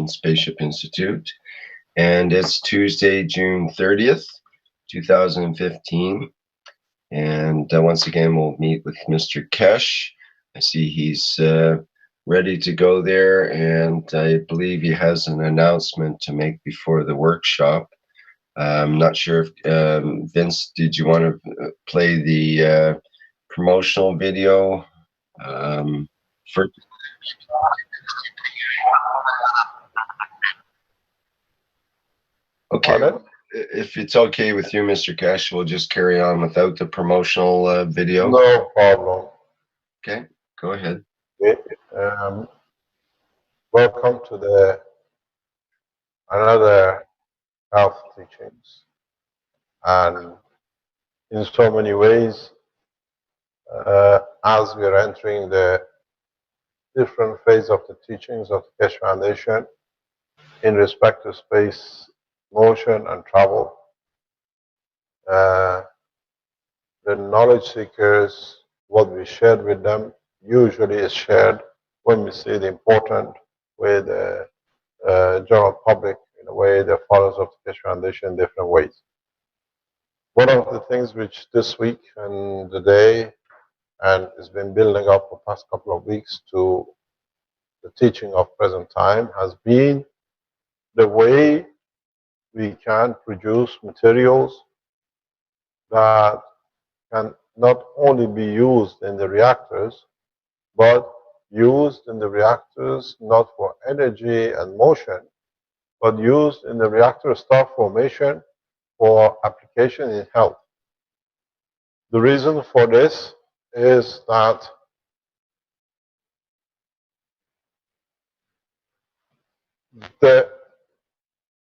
Foundation Spaceship Institute, and it's Tuesday, June 30th, 2015. And once again, we'll meet with Mr. Kesh. I see he's ready to go there, and I believe he has an announcement to make before the workshop. I'm not sure if, Vince, did you want to play the promotional video? For Okay, if it's okay with you, Mr. Kesh, we'll just carry on without the promotional video. No problem. Okay, go ahead. Okay. Welcome to another health teachings, and in so many ways, as we are entering the different phase of the teachings of the Keshe Foundation in respect to space, motion, and travel, the knowledge seekers, what we shared with them usually is shared when we see the important with the general public, in a way, the followers of the Keshe Foundation in different ways. One of the things which this week and today, and it's been building up for the past couple of weeks to the teaching of present time, has been the way we can produce materials that can not only be used in the reactors, but used in the reactors not for energy and motion, but used in the reactor star formation for application in health. The reason for this is that the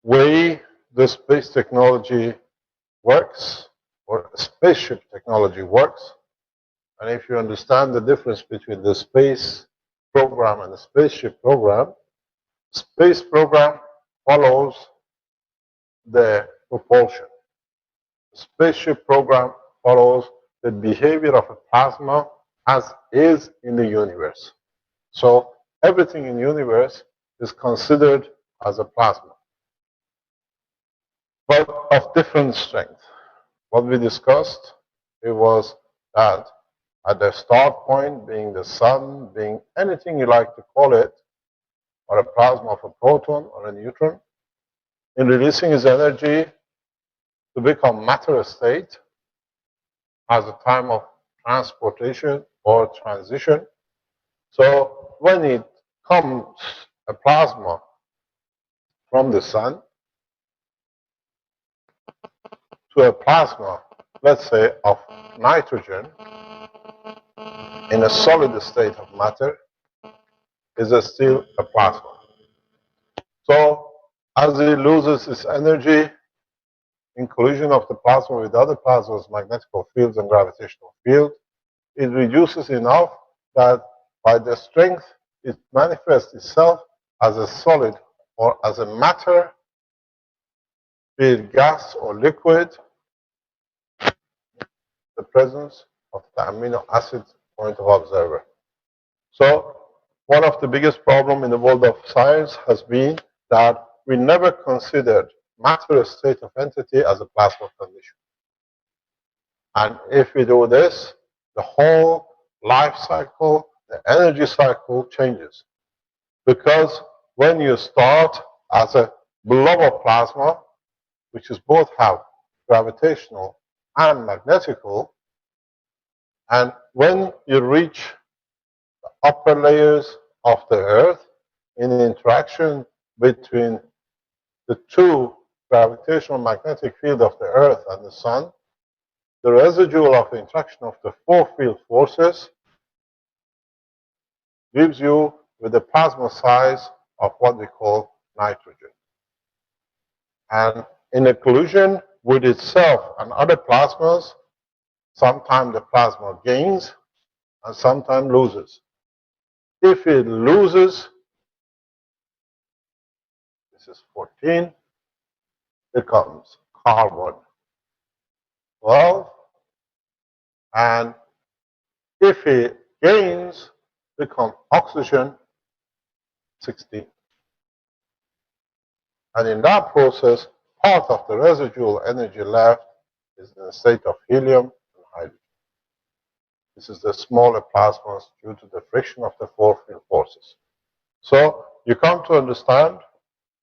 way the space technology works, or spaceship technology works, and if you understand the difference between the space program and the spaceship program, space program follows the propulsion. The spaceship program follows the behavior of a plasma as is in the universe. So everything in the universe is considered as a plasma, but of different strength. What we discussed, it was that at the start point, being the sun, being anything you like to call it, or a plasma of a proton or a neutron, in releasing its energy to become matter state as a time of transportation or transition. So when it comes a plasma from the sun to a plasma, let's say, of nitrogen in a solid state of matter, is still a plasma. So as it loses its energy in collision of the plasma with other plasmas, magnetic fields and gravitational field, it reduces enough that by the strength it manifests itself as a solid or as a matter, be it gas or liquid, the presence of the amino acid point of observer. So one of the biggest problems in the world of science has been that we never considered matter state of entity as a plasma condition. And if we do this, the whole life cycle, the energy cycle changes. Because when you start as a blob of plasma, which is both have gravitational and magnetical, and when you reach the upper layers of the Earth in the interaction between the two gravitational magnetic field of the Earth and the Sun, the residual of the interaction of the four field forces gives you with the plasma size of what we call nitrogen. And in a collision with itself and other plasmas, sometimes the plasma gains and sometimes loses. If it loses, this is 14, becomes carbon 12, and if it gains, become oxygen 16. And in that process, part of the residual energy left is in a state of helium and hydrogen. This is the smaller plasmas due to the friction of the four field forces. So you come to understand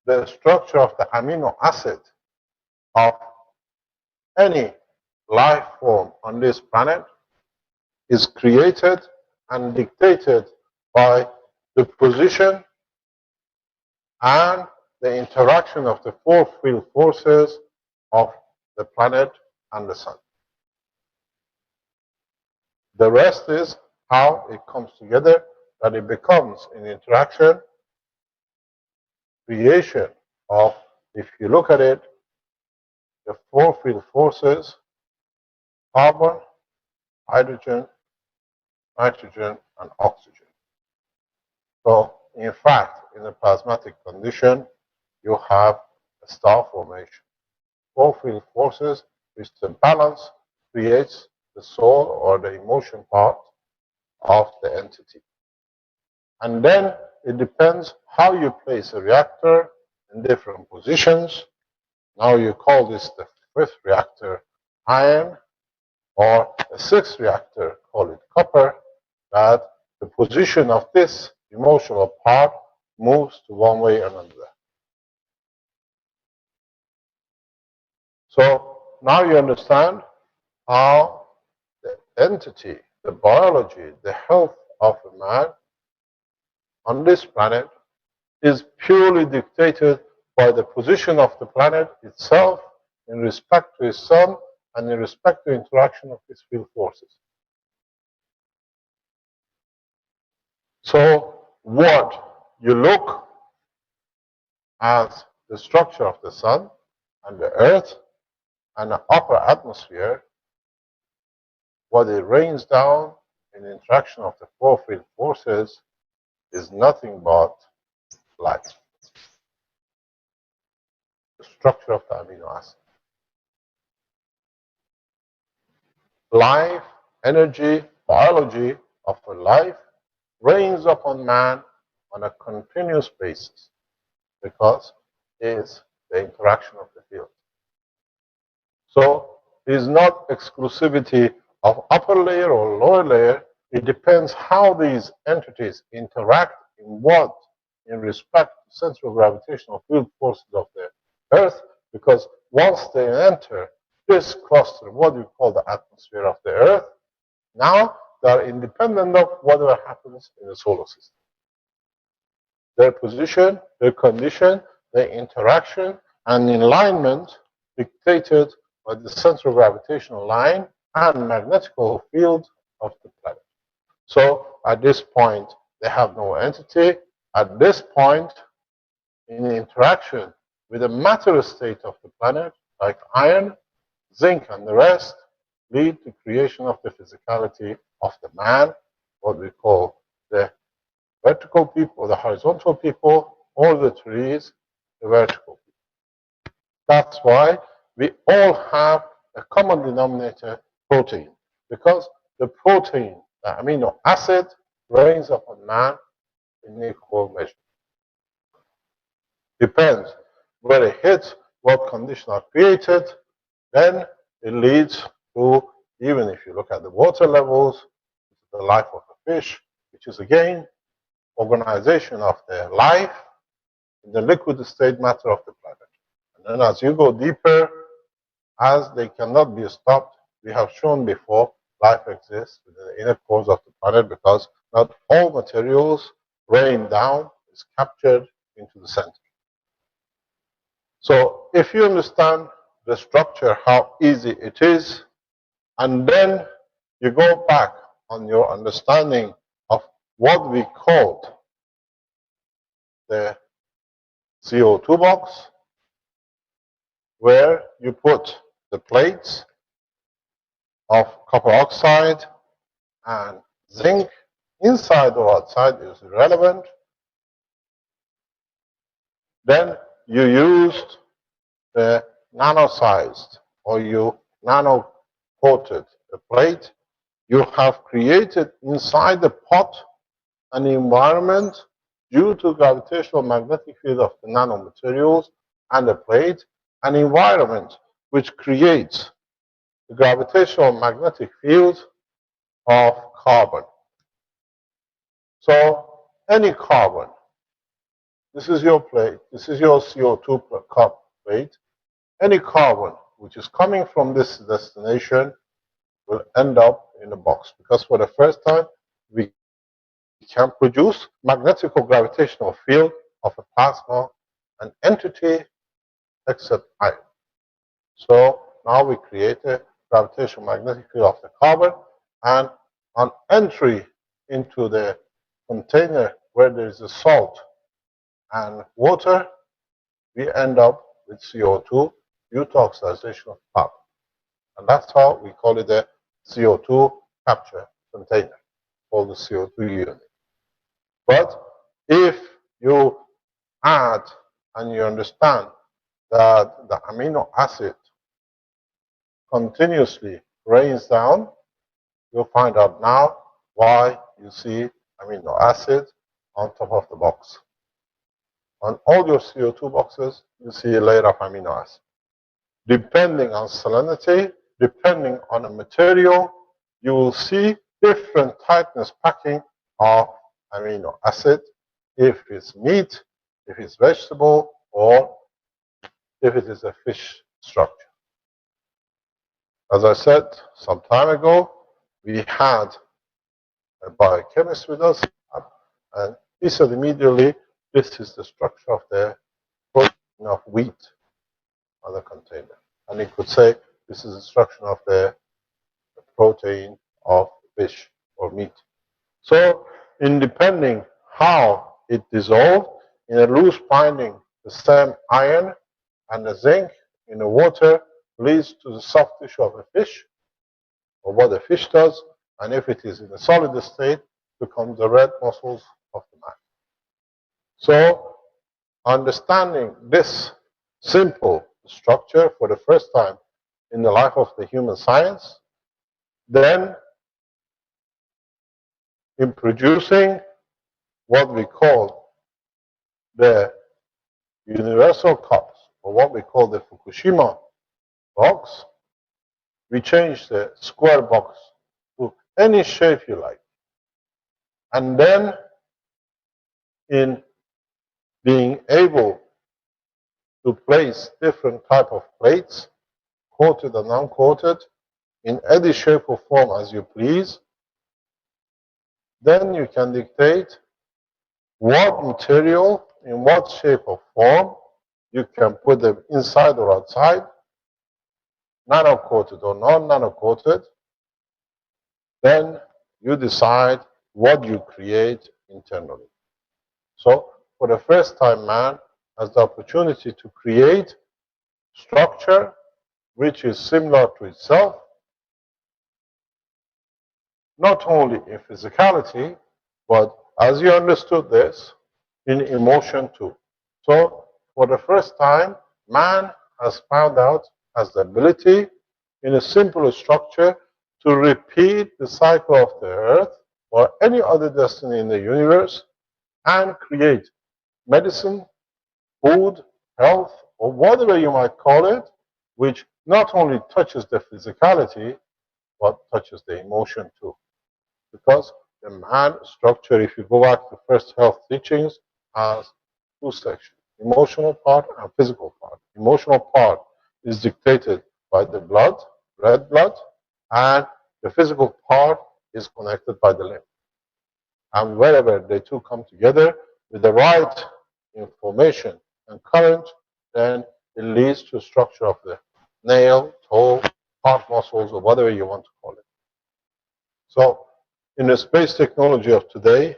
the structure of the amino acid of any life form on this planet is created and dictated by the position and the interaction of the four field forces of the planet and the sun. The rest is how it comes together, that it becomes an interaction, creation of, if you look at it, the four field forces, carbon, hydrogen, nitrogen, and oxygen. So, in fact, in a plasmatic condition, you have a star formation. Four field forces, which the balance creates the soul or the emotion part of the entity. And then it depends how you place a reactor in different positions. Now you call this the fifth reactor iron, or a sixth reactor, call it copper, that the position of this emotional part moves to one way or another. So now you understand how the entity, the biology, the health of a man on this planet is purely dictated by the position of the planet itself in respect to its sun and in respect to interaction of its field forces. So what you look as the structure of the sun and the earth and the upper atmosphere, what it rains down in the interaction of the four field forces is nothing but life. The structure of the amino acid. Life, energy, biology of a life rains upon man on a continuous basis because it is the interaction of the field. So it is not exclusivity of upper layer or lower layer. It depends how these entities interact in what in respect to central gravitational field forces of the Earth, because once they enter this cluster, what we call the atmosphere of the Earth, now they are independent of whatever happens in the solar system. Their position, their condition, their interaction, and alignment dictated by the central gravitational line and magnetical field of the planet. So at this point, they have no entity. At this point, in interaction with the matter state of the planet, like iron, zinc, and the rest, lead to creation of the physicality of the man, what we call the vertical people, the horizontal people, or the trees, the vertical people. That's why we all have a common denominator, protein, because the protein, the amino acid, rains upon man in equal measure. Depends where it hits, what conditions are created, then it leads to, even if you look at the water levels, the life of a fish, which is again organization of their life in the liquid state matter of the planet. And then as you go deeper, as they cannot be stopped, we have shown before, life exists within the inner cores of the planet because not all materials rain down, is captured into the center. So if you understand the structure, how easy it is, and then you go back on your understanding of what we called the CO2 box, where you put the plates of copper oxide and zinc, inside or outside is irrelevant. Then you used the nano-sized, or you nano-coated the plate. You have created inside the pot an environment due to gravitational magnetic field of the nanomaterials, and the plate, an environment which creates the gravitational magnetic field of carbon. So any carbon, this is your plate, this is your CO2 cup plate, any carbon which is coming from this destination will end up in a box, because for the first time we can produce magnetico-gravitational field of a plasma, an entity except ion. So now we create a gravitational magnetic field of the carbon, and on entry into the container where there is a salt and water, we end up with CO2 due to oxidization of carbon. And that's how we call it a CO2 capture container, called the CO2 unit. But if you add and you understand that the amino acid continuously rains down, you'll find out now why you see amino acid on top of the box. On all your CO2 boxes, you see a layer of amino acid. Depending on salinity, depending on the material, you will see different tightness packing of amino acid, if it's meat, if it's vegetable, or if it is a fish structure. As I said some time ago, we had a biochemist with us, and he said immediately, this is the structure of the protein of wheat on the container. And he could say, this is the structure of the protein of fish or meat. So, in depending how it dissolved, in a loose binding, the same iron and the zinc in the water leads to the soft tissue of a fish, or what the fish does, and if it is in a solid state, becomes the red muscles of the man. So, understanding this simple structure for the first time in the life of the human science, then in producing what we call the universal cups, or what we call the Fukushima box, we change the square box to any shape you like. And then in being able to place different type of plates, coated and uncoated, in any shape or form as you please, then you can dictate what material, in what shape or form, you can put them inside or outside, nano-coated or non-nano-coated. Then you decide what you create internally. So, for the first time, man has the opportunity to create structure which is similar to itself, not only in physicality, but as you understood this, in emotion too. So, for the first time, man has found out, has the ability, in a simple structure, to repeat the cycle of the earth or any other destiny in the universe and create medicine, food, health, or whatever you might call it, which not only touches the physicality, but touches the emotion too. Because the man structure, if you go back to first health teachings, has two sections, emotional part and physical part. Emotional part is dictated by the blood, red blood, and the physical part is connected by the limb. And wherever they two come together with the right information and current, then it leads to a structure of the nail, toe, heart muscles, or whatever you want to call it. So, in the space technology of today,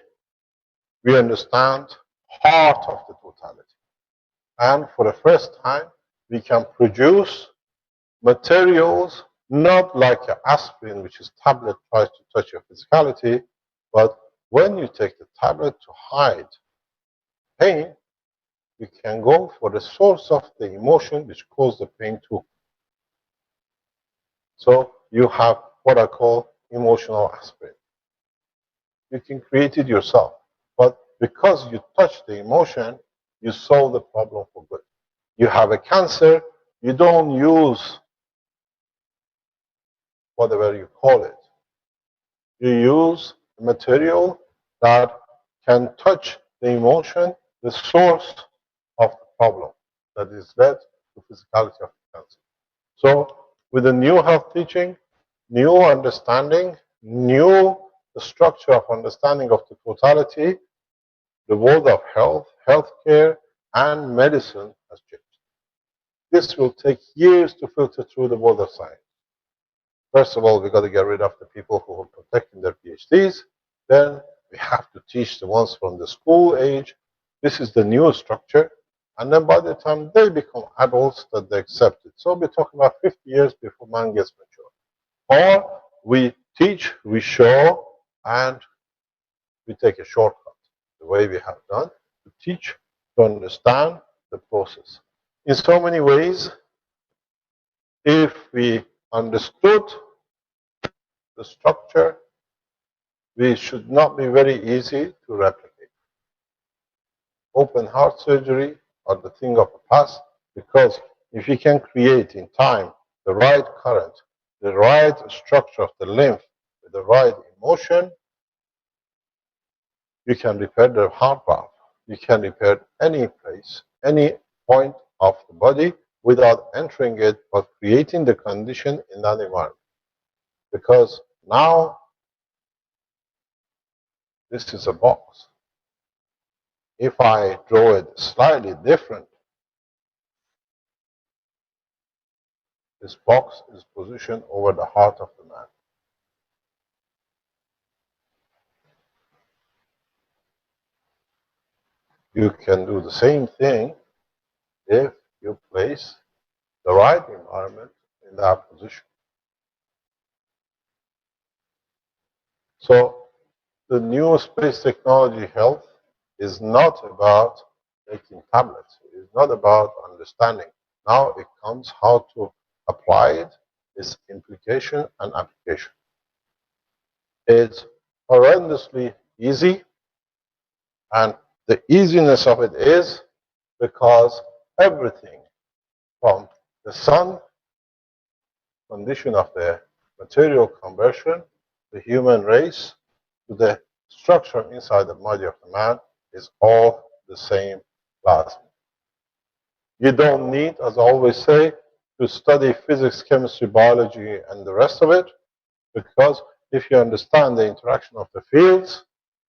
we understand heart of the totality. And for the first time, we can produce materials not like an aspirin, which is tablet tries to touch your physicality, but when you take the tablet to hide pain, we can go for the source of the emotion which caused the pain too. So you have what I call emotional aspirin. You can create it yourself, but because you touch the emotion, you solve the problem for good. You have a cancer, you don't use whatever you call it. You use a material that can touch the emotion, the source of the problem that is led to physicality of the cancer. So with the new health teaching, new understanding, new structure of understanding of the totality, the world of health, healthcare, and medicine has changed. This will take years to filter through the world of science. First of all, we got to get rid of the people who are protecting their PhDs. Then we have to teach the ones from the school age. This is the new structure. And then by the time they become adults, that they accept it. So we're talking about 50 years before man gets mature. Or we teach, we show, and we take a shortcut, the way we have done, to teach, to understand the process. In so many ways, if we understood the structure, we should not be very easy to replicate. Open heart surgery are the thing of the past, because if you can create in time the right current, the right structure of the lymph, with the right emotion, you can repair the heart valve. You can repair any place, any point of the body without entering it, but creating the condition in that environment. Because now this is a box. If I draw it slightly different, this box is positioned over the heart of the man. You can do the same thing if you place the right environment in that position. So the new space technology health is not about making tablets. It's not about understanding. Now it comes how to apply it, its implication and application. It's horrendously easy, and the easiness of it is because everything from the sun, condition of the material conversion, the human race, to the structure inside the body of the man is all the same plasma. You don't need, as I always say, to study physics, chemistry, biology, and the rest of it, because if you understand the interaction of the fields,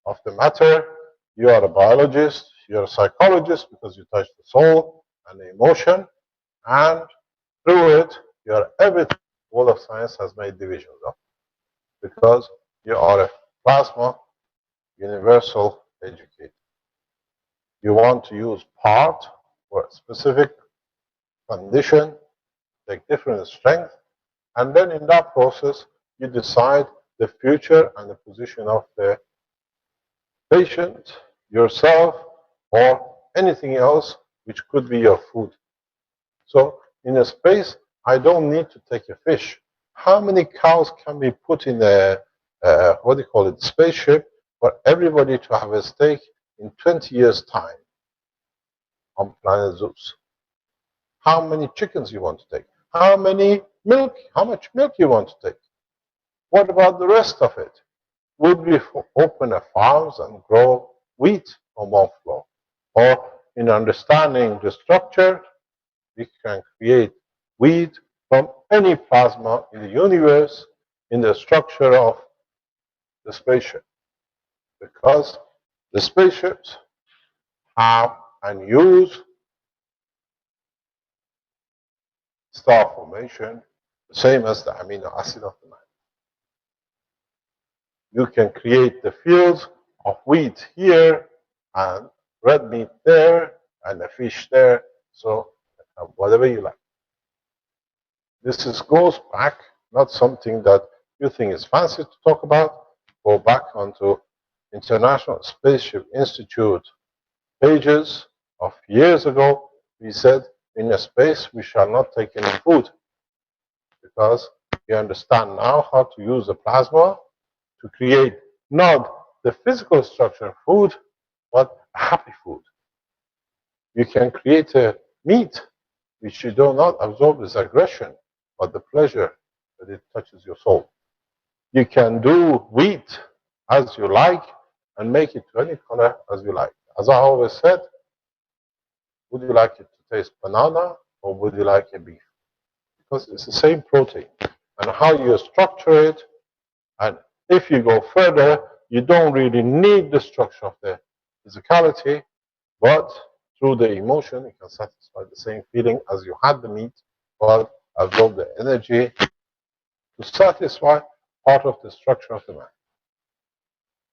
of the matter, you are a biologist, you're a psychologist because you touch the soul and the emotion, and through it, you are everything the world of science has made divisions of, because you are a plasma universal educator. You want to use part for a specific condition, take different strength, and then in that process, you decide the future and the position of the patient, yourself, or anything else which could be your food. So in a space, I don't need to take a fish. How many cows can be put in a, what do you call it, spaceship for everybody to have a steak in 20 years' time on planet Zeus? How many chickens you want to take? How much milk you want to take? What about the rest of it? Would we open a farms and grow wheat on one floor? Or in understanding the structure, we can create wheat from any plasma in the universe in the structure of the spaceship. Because the spaceships have and use star formation, the same as the amino acid of the man. You can create the fields of wheat here and red meat there and a fish there. So whatever you like. This goes back, not something that you think is fancy to talk about. Go back onto International Spaceship Institute pages of years ago. We said in a space we shall not take any food, because we understand now how to use the plasma to create not the physical structure of food, but a happy food. You can create a meat which you do not absorb as aggression, but the pleasure that it touches your soul. You can do wheat as you like and make it to any color as you like. As I always said, would you like it to taste banana or would you like a beef? Because it's the same protein. And how you structure it, and if you go further, you don't really need the structure of the physicality, but through the emotion, you can satisfy the same feeling as you had the meat, but absorb the energy to satisfy part of the structure of the man.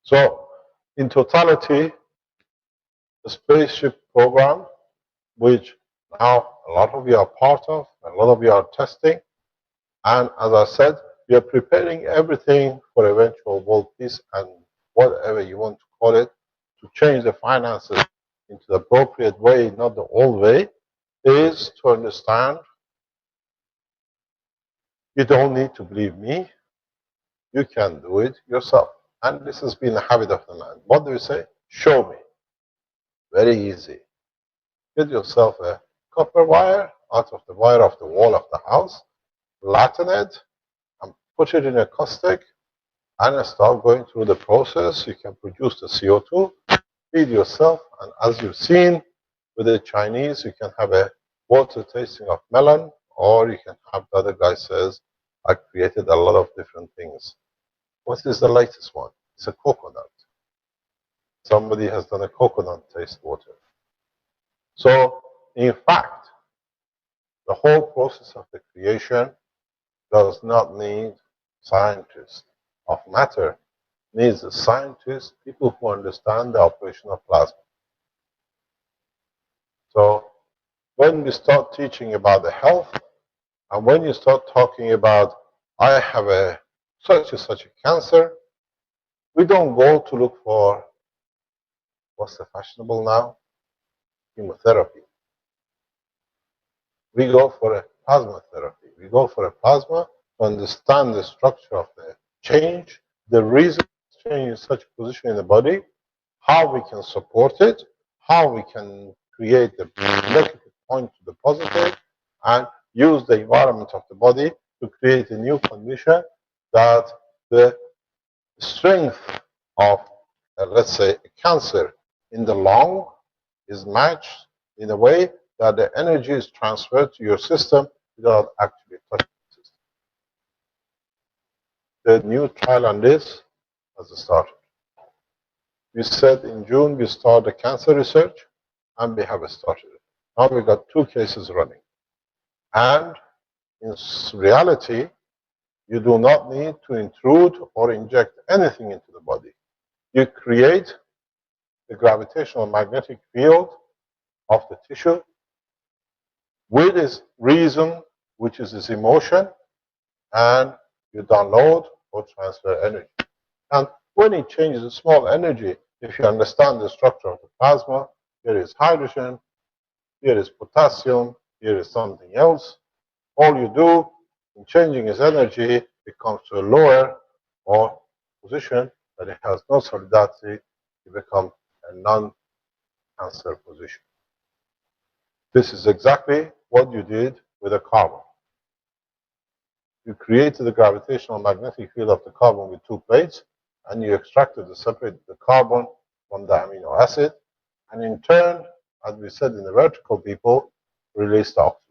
So, in totality, the spaceship program, which now a lot of you are part of, a lot of you are testing, and as I said, we are preparing everything for eventual world peace and whatever you want to call it, to change the finances into the appropriate way, not the old way, is to understand you don't need to believe me, you can do it yourself. And this has been a habit of the man. What do you say? Show me. Very easy. Get yourself a copper wire out of the wire of the wall of the house, flatten it, and put it in a caustic, and start going through the process. You can produce the CO2, feed yourself, and as you've seen with the Chinese, you can have a water tasting of melon, or you can have the other guy says, I created a lot of different things. What is the latest one? It's a coconut. Somebody has done a coconut taste water. So, in fact, the whole process of the creation does not need scientists of matter. It needs the scientists, people who understand the operation of plasma. So, when we start teaching about the health, and when you start talking about, I have a such a cancer, we don't go to look for, what's the fashionable now? Chemotherapy. We go for a plasma therapy. We go for a plasma to understand the structure of the change, the reason it's changing in such a position in the body, how we can support it, how we can create the negative point to the positive, and use the environment of the body to create a new condition that the strength of, let's say, a cancer in the lung is matched in a way that the energy is transferred to your system without actually touching the system. The new trial on this has started. We said in June we started cancer research, and we have started it. Now we've got 2 cases running. And in reality, you do not need to intrude or inject anything into the body. You create the gravitational magnetic field of the tissue with its reason, which is its emotion, and you download or transfer energy. And when it changes a small energy, if you understand the structure of the plasma, here is hydrogen, here is potassium, here is something else. All you do in changing its energy, it comes to a lower or position that it has no solidity, it becomes a non-cancer position. This is exactly what you did with a carbon. You created the gravitational magnetic field of the carbon with 2 plates, and you extracted and separated the carbon from the amino acid, and in turn, as we said in the vertical people, released the oxygen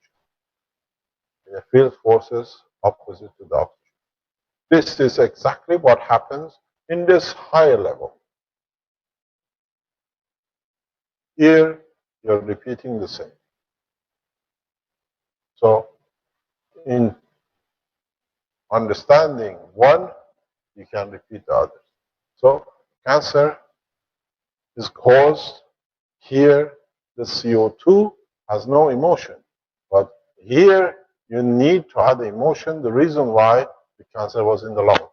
in the field forces opposite to the oxygen. This is exactly what happens in this higher level. Here, you're repeating the same. So, in understanding one, you can repeat the others. So, cancer is caused here, the CO2 has no emotion. But here, you need to add the emotion, the reason why the cancer was in the lung.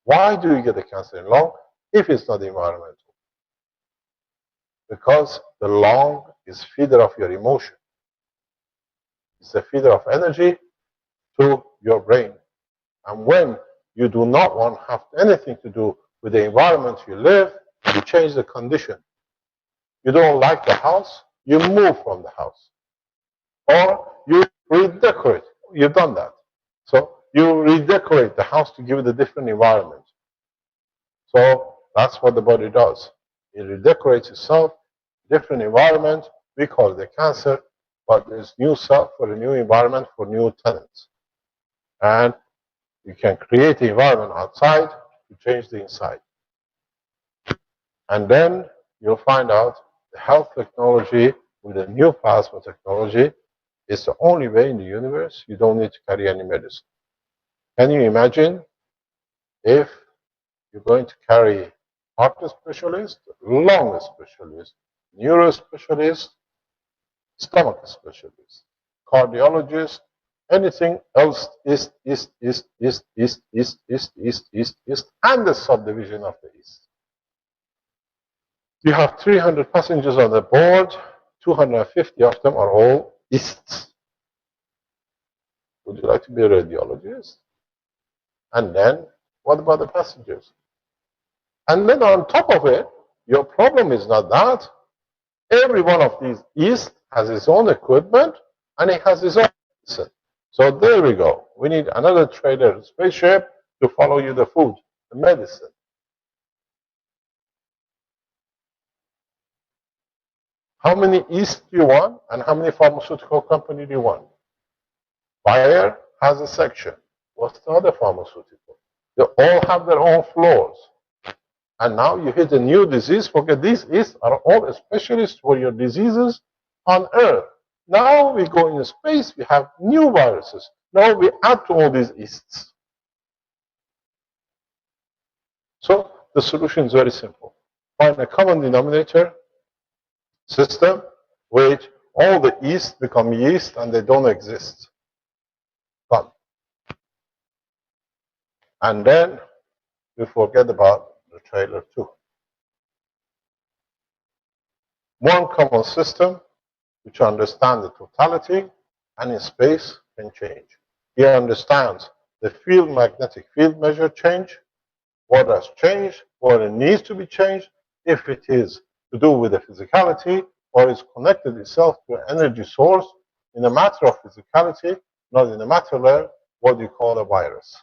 Why do you get the cancer in the lung if it's not environmental? Because the lung is feeder of your emotion. It's a feeder of energy to your brain. And when you do not want to have anything to do with the environment you live, you change the condition. You don't like the house, you move from the house. Or you redecorate. You've done that. So you redecorate the house to give it a different environment. So that's what the body does. It redecorates itself, different environment. We call it a cancer, but there's new self for a new environment for new tenants. And you can create the environment outside to change the inside. And then you'll find out the health technology with the new plasma technology is the only way in the universe you don't need to carry any medicine. Can you imagine if you're going to carry heart specialist, lung specialist, neuro specialist, stomach specialist, cardiologist, anything else is, and the subdivision of the east. You have 300 passengers on the board, 250 of them are all Easts. Would you like to be a radiologist? And then, what about the passengers? And then on top of it, your problem is not that. Every one of these East has his own equipment, and he has his own medicine. So there we go. We need another trailer spaceship to follow you the food, the medicine. How many East do you want, and how many pharmaceutical company do you want? Bayer has a section. What's the other pharmaceutical? They all have their own floors. And now you hit a new disease. Forget these East are all specialists for your diseases on Earth. Now we go in space, we have new viruses. Now we add to all these Easts. So the solution is very simple. Find a common denominator system which all the East become yeast and they don't exist. Done. And then we forget about the trailer too. One common system which understands the totality and in space can change. He understands the field, magnetic field measure change, what has changed, what it needs to be changed, if it is to do with the physicality or is connected itself to an energy source in a matter of physicality, not in a matter of what you call a virus.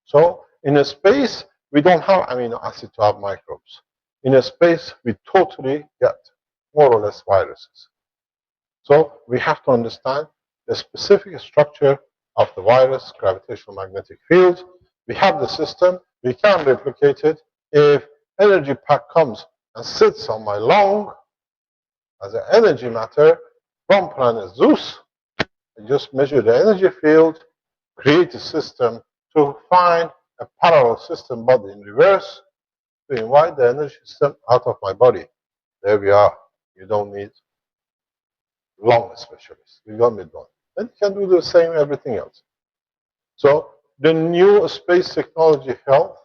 So in a space, we don't have amino acid to have microbes. In a space, we totally get more or less viruses. So we have to understand the specific structure of the virus, gravitational magnetic field. We have the system. We can replicate it. If energy pack comes and sits on my lung as an energy matter from planet Zeus, I just measure the energy field, create a system to find a parallel system but in reverse to invite the energy system out of my body. There we are. You don't need lung specialists. You don't need one. Then you can do the same everything else. So the new space technology health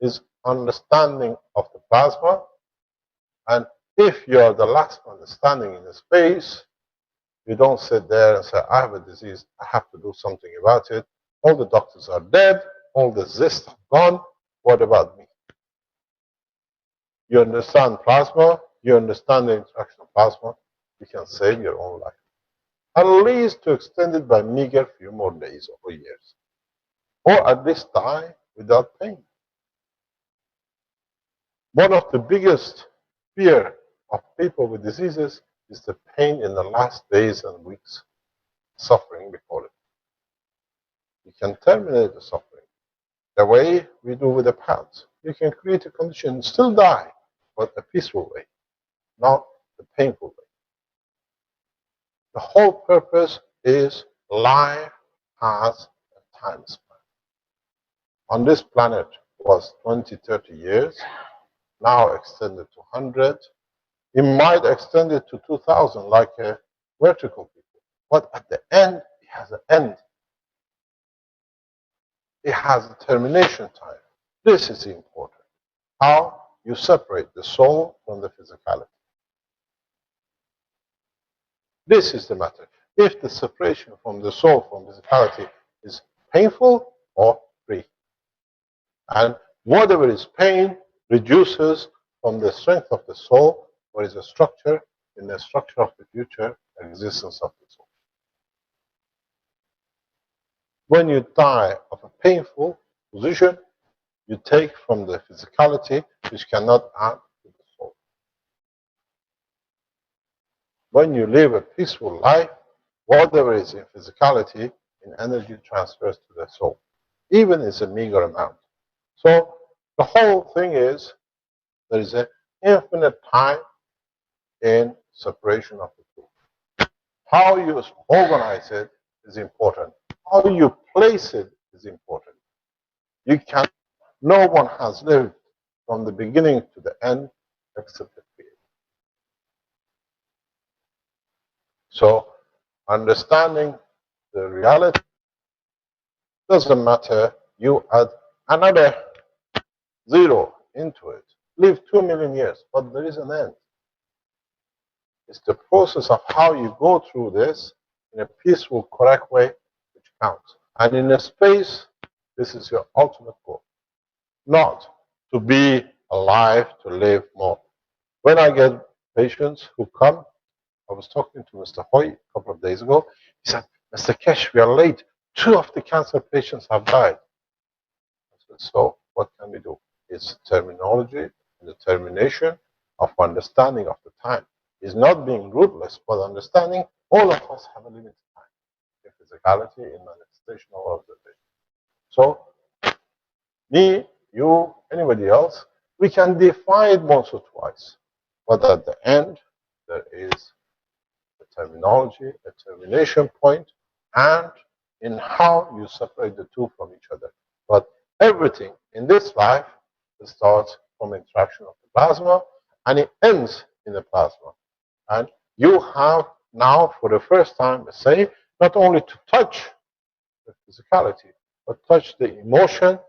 is understanding of the plasma. And if you are the last understanding in the space, you don't sit there and say, I have a disease, I have to do something about it. All the doctors are dead, all the cysts are gone. What about me? You understand plasma, you understand the interaction of plasma, you can save your own life. At least to extend it by meager few more days or years. Or at least die without pain. One of the biggest fear of people with diseases is the pain in the last days and weeks, suffering before it. You can terminate the suffering the way we do with the pads. You can create a condition and still die, but a peaceful way, not the painful way. The whole purpose is life has a time span. On this planet was 20, 30 years, now extended to 100. It might extend it to 2000 like a vertical people. But at the end, it has an end. It has a termination time. This is important. How you separate the soul from the physicality. This is the matter. If the separation from the soul from physicality is painful or free. And whatever is pain reduces from the strength of the soul, or is a structure in the structure of the future existence of the soul. When you die of a painful position, you take from the physicality which cannot add to the soul. When you live a peaceful life, whatever is in physicality, in energy transfers to the soul, even as a meager amount. So the whole thing is there is an infinite time in separation of the two. How you organize it is important. How you place it is important. You can. No one has lived from the beginning to the end except the Creator. So understanding the reality doesn't matter. You add another zero into it. Live 2 million years, but there is an end. It's the process of how you go through this in a peaceful, correct way which counts. And in a space, this is your ultimate goal. Not to be alive, to live more. When I get patients who come, I was talking to Mr. Hoy a couple of days ago. He said, Mr. Kesh, we are late. 2 of the cancer patients have died. I said, so what can we do? It's terminology and determination of understanding of the time. It's not being ruthless, but understanding all of us have a limited time in physicality, in manifestation, or observation. So, me, you, anybody else, we can define it once or twice. But at the end, there is a terminology, a termination point, and in how you separate the two from each other. But everything in this life starts from interaction of the plasma, and it ends in the plasma. And you have now, for the first time, say, not only to touch the physicality, but touch the emotion,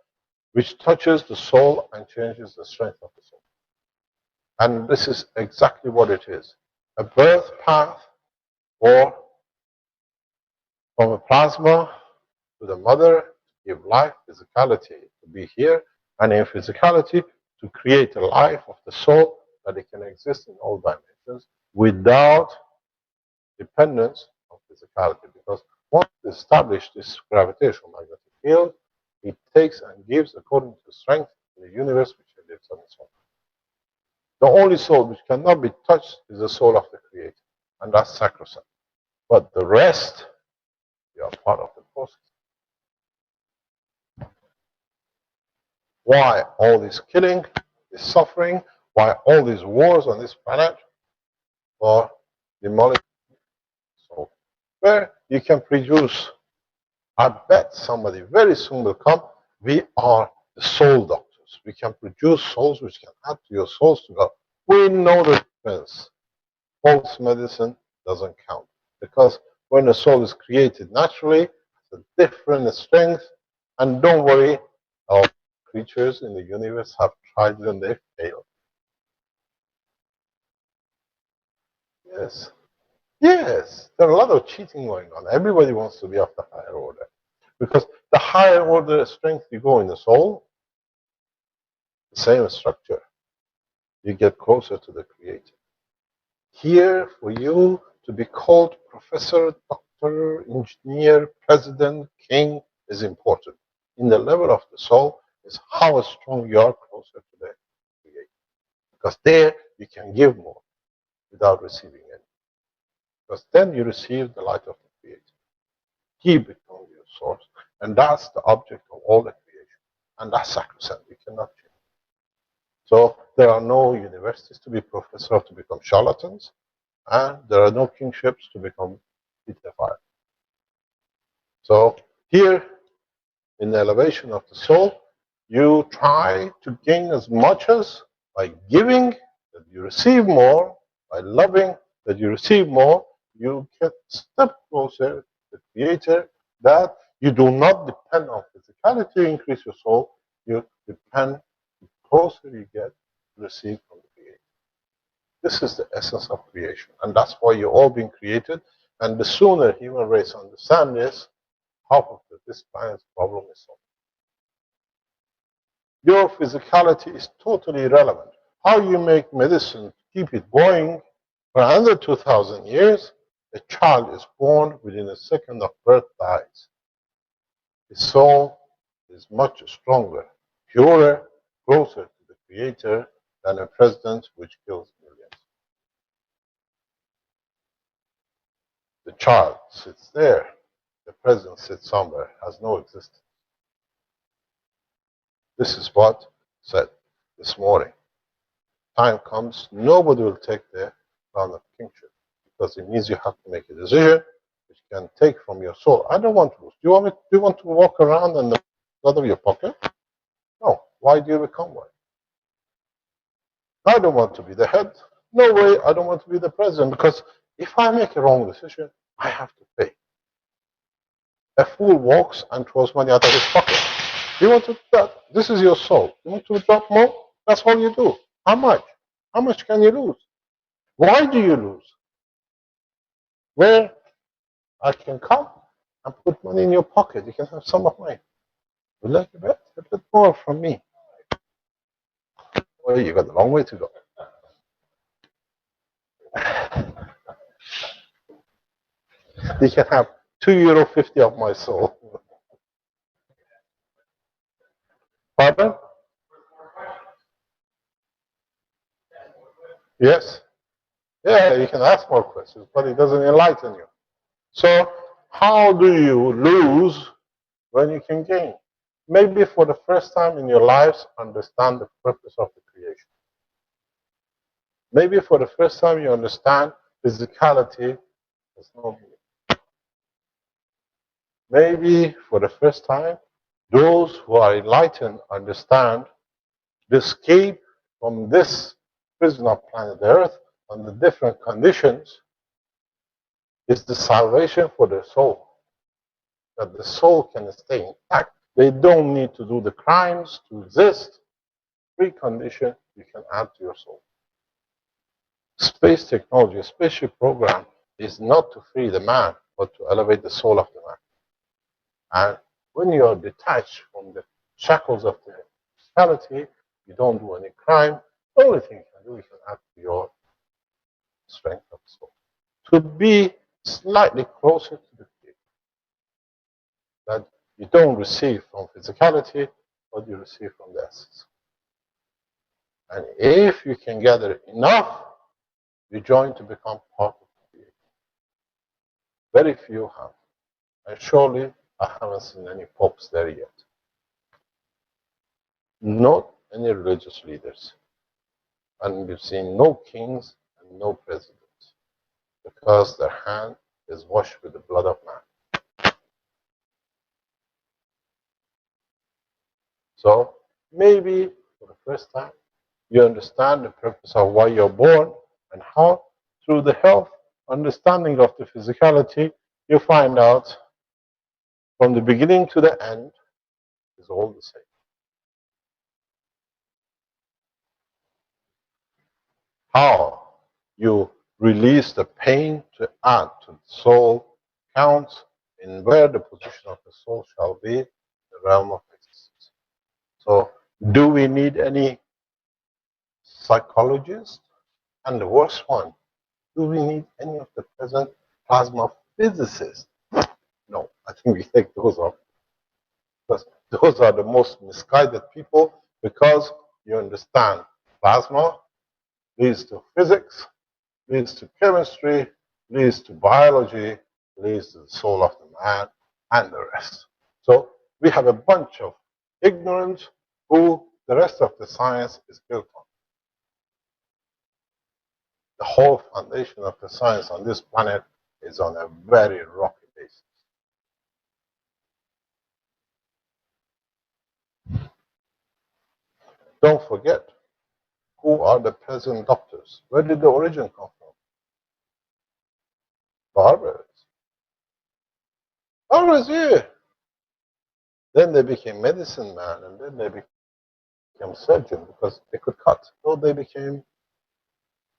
which touches the soul and changes the strength of the soul. And this is exactly what it is. A birth path, or from a plasma to the mother, to give life, physicality, to be here, and in physicality, to create a life of the soul that it can exist in all dimensions without dependence on physicality. Because once you establish this gravitational magnetic field, it takes and gives according to the strength in the universe which it lives on its own. The only soul which cannot be touched is the soul of the Creator, and that's sacrosanct. But the rest, you are part of the process. Why all this killing, this suffering? Why all these wars on this planet? For demolishing the soul. Where you can produce, I bet somebody very soon will come, we are the soul doctors. We can produce souls which can add to your souls to God. We know the difference. False medicine doesn't count. Because when a soul is created naturally, it's a different strength. And don't worry, our creatures in the universe have tried and they failed. Yes. Yes. There are a lot of cheating going on. Everybody wants to be of the higher order. Because the higher order strength you go in the soul, the same structure, you get closer to the Creator. Here, for you to be called professor, doctor, engineer, president, king is important. In the level of the soul is how strong you are closer to the Creator. Because there you can give more without receiving any. Because then you receive the light of the Creator. He becomes your source. And that's the object of all the creation. And that's sacrosanct. You cannot change. So there are no universities to be professor or to become charlatans. And there are no kingships to become deified. So here, in the elevation of the soul, you try to gain as much as by giving that you receive more, by loving that you receive more, you get a step closer to the Creator, that you do not depend on physicality to increase your soul, you depend the closer you get to receive from the Creator. This is the essence of creation, and that's why you're all being created. And the sooner human race understand this, half of this planet's problem is solved. Your physicality is totally irrelevant. How you make medicine to keep it going for another 2,000 years, a child is born within a second of birth, dies. His soul is much stronger, purer, closer to the Creator than a president which kills millions. The child sits there. The president sits somewhere, has no existence. This is what said this morning. Time comes, nobody will take the crown of kingship because it means you have to make a decision which can take from your soul. I don't want to lose. Do you want to walk around and the blood of your pocket? No. Why do you become one? I don't want to be the head. No way, I don't want to be the president because if I make a wrong decision, I have to pay. A fool walks and throws money out of his pocket. You want to do that? This is your soul. You want to drop more? That's all you do. How much? How much can you lose? Why do you lose? Where I can come and put money in your pocket. You can have some of mine. Would you like a bit more from me? Well, you got a long way to go. You can have €2.50 of my soul. Pardon? Yes? Yeah, you can ask more questions, but it doesn't enlighten you. So, how do you lose when you can gain? Maybe for the first time in your lives, understand the purpose of the creation. Maybe for the first time you understand physicality has no meaning. Maybe for the first time, those who are enlightened understand the escape from this prison of planet Earth under different conditions is the salvation for the soul. That the soul can stay intact. They don't need to do the crimes to exist. Precondition you can add to your soul. Space technology, a spaceship program is not to free the man, but to elevate the soul of the man. And when you are detached from the shackles of the physicality, you don't do any crime. The only thing you can do is add to your strength of soul. To be slightly closer to the Creator. That you don't receive from physicality, but you receive from the essence. And if you can gather enough, you join to become part of the Creator. Very few have. And surely I haven't seen any popes there yet. Not any religious leaders. And we've seen no kings and no presidents. Because their hand is washed with the blood of man. So maybe for the first time you understand the purpose of why you're born and how through the health understanding of the physicality you find out from the beginning to the end is all the same. How you release the pain to add to the soul counts in where the position of the soul shall be in the realm of existence. So do we need any psychologists? And the worst one, do we need any of the present plasma physicists? No, I think we take those off. Because those are the most misguided people because you understand plasma leads to physics, leads to chemistry, leads to biology, leads to the soul of the man, and the rest. So we have a bunch of ignorance who the rest of the science is built on. The whole foundation of the science on this planet is on a very rocky basis. Don't forget, who are the present doctors? Where did the origin come from? Barbarians. Barbarians, yeah. Then they became medicine man, and then they became surgeon because they could cut. So they became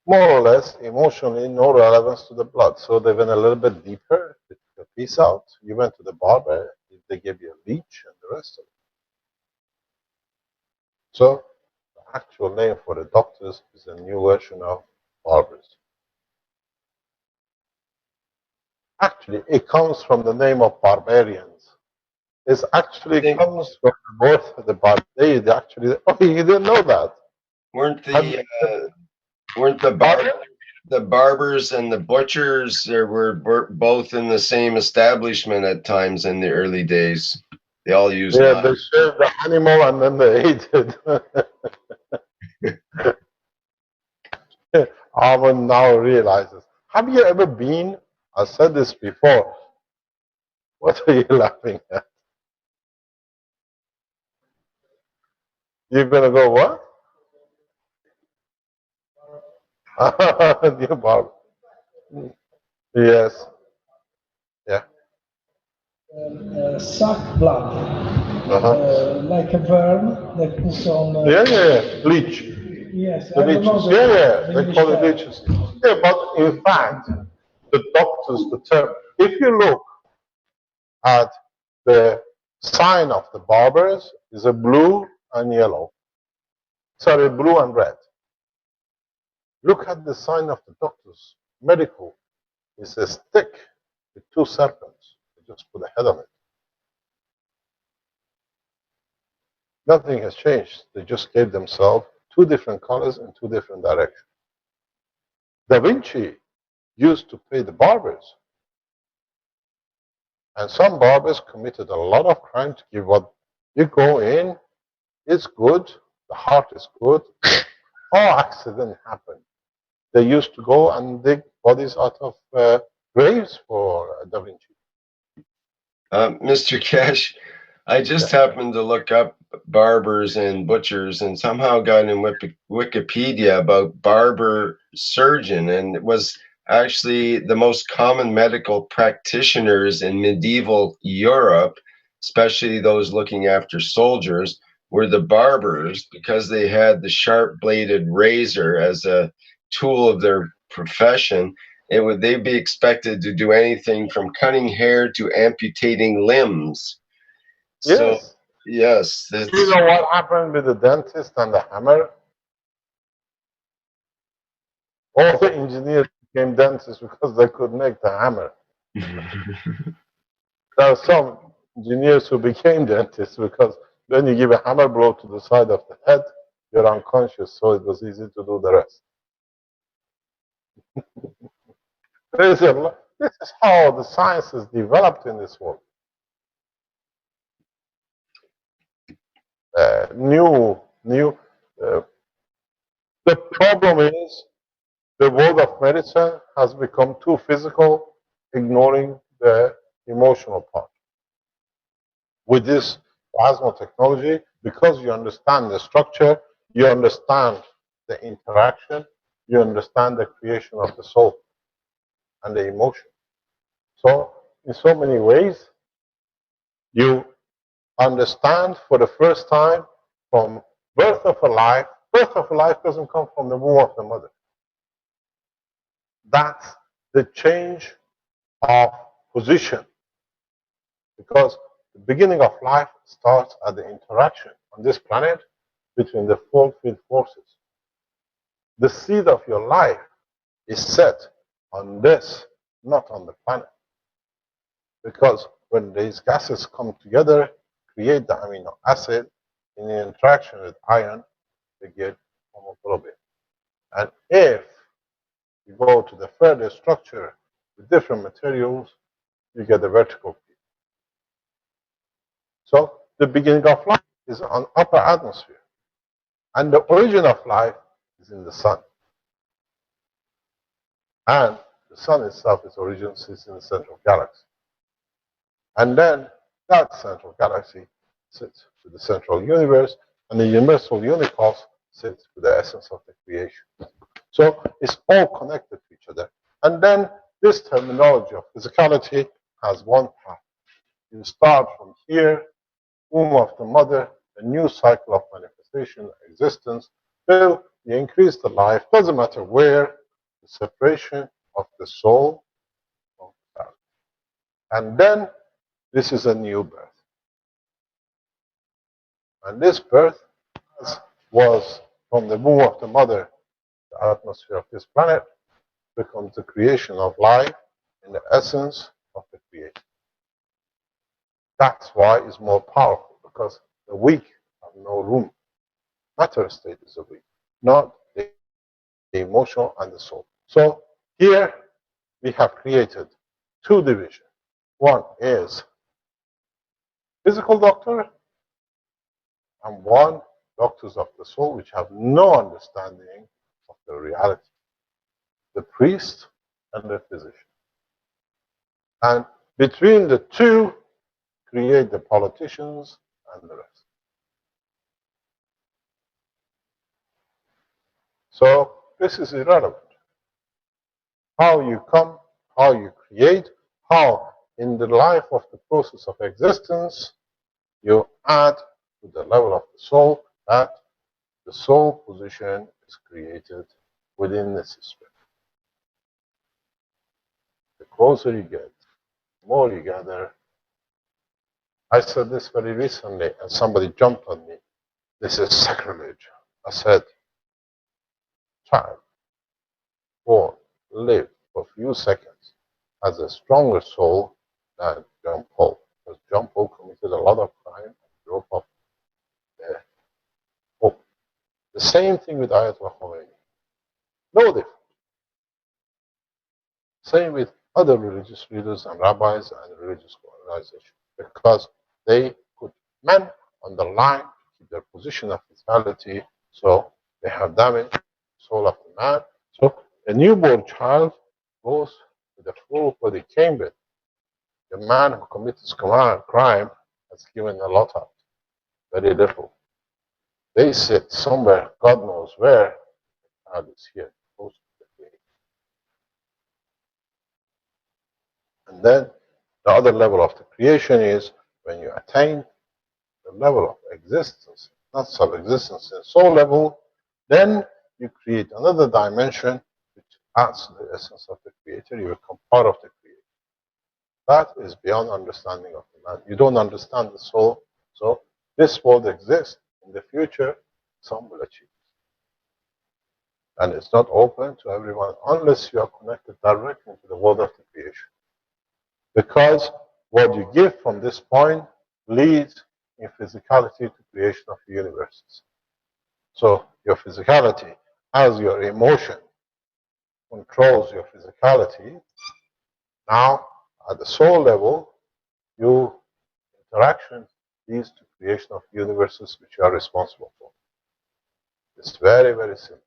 more or less emotionally no relevance to the blood. So they went a little bit deeper, they took a piece out. You went to the barber, they gave you a leech and the rest of it. So the actual name for the doctors is a new version of barbers. Actually, it comes from the name of barbarians. It actually think comes from the birth of the body. They actually, oh, you didn't know that. weren't And weren't pardon? the barbers and the butchers were both in the same establishment at times in the early days. They all used Yeah, they knives. shaved the animal and then they ate it. Arvin now realizes. Have you ever been? I said this before. What are you laughing at? You're gonna go what? New barber. Yes. Yeah. Suck blood, like a worm that puts on. Yeah. Leech. Yes, The I don't know leeches. the, Yeah. the They English call it term. leeches. Yeah, but in fact, the doctors, the term, if you look at the sign of the barbers, is a blue and yellow. Sorry, blue and red. Look at the sign of the doctors. Medical is a stick with two serpents. They just put a head on it. Nothing has changed. They just gave themselves two different colors in two different directions. Da Vinci used to pay the barbers. And some barbers committed a lot of crime to give what you go in, it's good, the heart is good, or accident happened. They used to go and dig bodies out of graves for Da Vinci. Mr. Cash, I just Yeah. happened to look up barbers and butchers and somehow got in Wikipedia about barber surgeon, and it was actually the most common medical practitioners in medieval Europe, especially those looking after soldiers, were the barbers because they had the sharp bladed razor as a tool of their profession. They'd be expected to do anything from cutting hair to amputating limbs. So Yes. yes, Do you know what happened with the dentist and the hammer? All the engineers became dentists because they could make the hammer. There are some engineers who became dentists because when you give a hammer blow to the side of the head, you're unconscious, so it was easy to do the rest. This is how the science is developed in this world. New. The problem is the world of medicine has become too physical, ignoring the emotional part. With this plasma technology, because you understand the structure, you understand the interaction, you understand the creation of the soul and the emotion. So, in so many ways, you understand for the first time from birth of a life. Birth of a life doesn't come from the womb of the mother. That's the change of position, because the beginning of life starts at the interaction on this planet between the four field forces. The seed of your life is set on this, not on the planet. Because when these gases come together, create the amino acid, in interaction with iron, they get hemoglobin. And if you go to the further structure with different materials, you get the vertical peak. So the beginning of life is on upper atmosphere. And the origin of life is in the sun. And the sun itself, its origin sits in the central galaxy. And then that central galaxy sits with the central universe, and the universal unicos sits with the essence of the creation. So it's all connected to each other. And then this terminology of physicality has one path. You start from here, womb of the mother, a new cycle of manifestation, existence, till you increase the life, doesn't matter where, the separation of the soul from the body. And then this is a new birth. And this birth was from the womb of the mother, the atmosphere of this planet becomes the creation of life in the essence of the creation. That's why it's more powerful, because the weak have no room. Matter state is the weak, not the emotional and the soul. So here we have created two divisions. One is physical doctor, and one doctors of the soul, which have no understanding of the reality. The priest and the physician. And between the two, create the politicians and the rest. So this is irrelevant. How you come, how you create, how in the life of the process of existence you add to the level of the soul that the soul position is created within the system. The closer you get, the more you gather. I said this very recently and somebody jumped on me. This is sacrilege. I said, child, born, live for a few seconds, has a stronger soul than John Paul. Because John Paul committed a lot of crime and broke up the hope. The same thing with Ayatollah Khomeini. No different. Same with other religious leaders and rabbis and religious organizations. Because they put men on the line to keep their position of physicality, so they have damaged the soul of the man. So a newborn child goes with the full what he came with. The man who commits crime has given a lot up, very little. They sit somewhere, God knows where, the child is here, close to the creator. And then the other level of the creation is when you attain the level of existence, not sub-existence, in soul level, then you create another dimension which adds to the essence of the creator. You become part of the creator. That is beyond understanding of the man. You don't understand the soul, so this world exists. In the future, some will achieve. And it's not open to everyone unless you are connected directly to the world of the creation. Because what you give from this point leads in physicality to creation of universes. So your physicality, as your emotion controls your physicality, now at the soul level, your interaction leads to creation of universes which you are responsible for. It's very, very simple.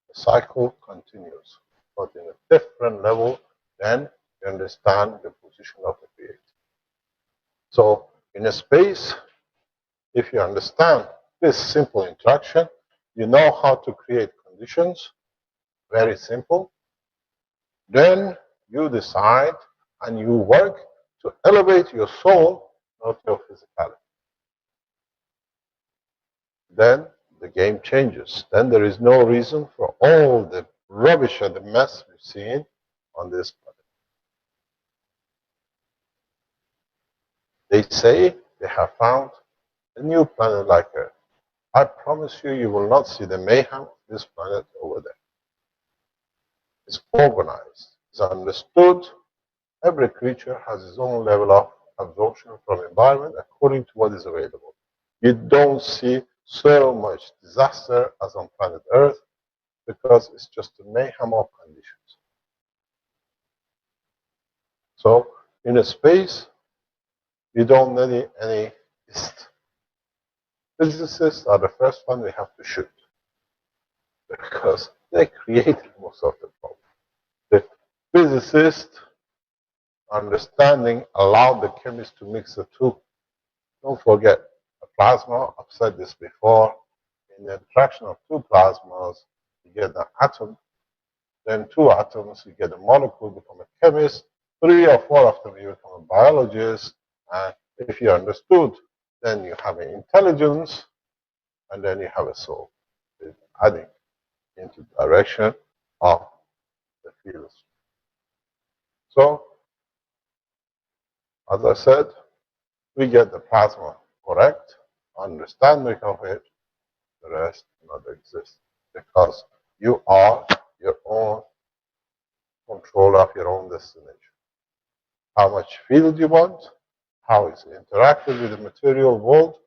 The cycle continues, but in a different level than you understand the position of the creator. So in a space, if you understand this simple interaction, you know how to create conditions, very simple. Then you decide and you work to elevate your soul, not your physicality. Then the game changes. Then there is no reason for all the rubbish and the mess we've seen on this planet. They say they have found a new planet like Earth. I promise you, you will not see the mayhem of this planet over there. It's organized, it's understood. Every creature has its own level of absorption from environment according to what is available. You don't see so much disaster as on planet Earth because it's just a mayhem of conditions. So in a space, you don't need any physicists are the first one we have to shoot because they created most of the problem. The physicist understanding allowed the chemist to mix the two. Don't forget, a plasma, I've said this before, in the interaction of two plasmas, you get an atom, then two atoms, you get a molecule, become a chemist, 3 or 4 of them, you become a biologist, and if you understood, then you have an intelligence, and then you have a soul. It's adding into the direction of the field. So, as I said, we get the plasma correct, understanding of it, the rest not exist. Because you are your own controller of your own destination. How much field you want, how it's interacted with the material world,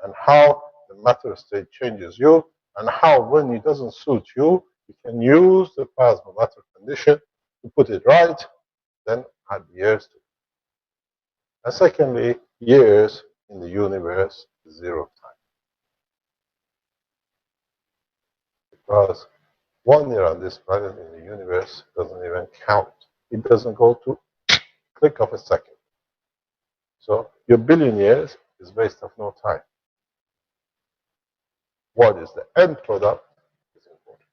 and how the matter state changes you, and how when it doesn't suit you, you can use the plasma matter condition to put it right, then add years to it. And secondly, years in the universe is 0 time. Because 1 year on this planet in the universe doesn't even count. It doesn't go to click of a second. So your billion years is based off no time. What is the end product is important.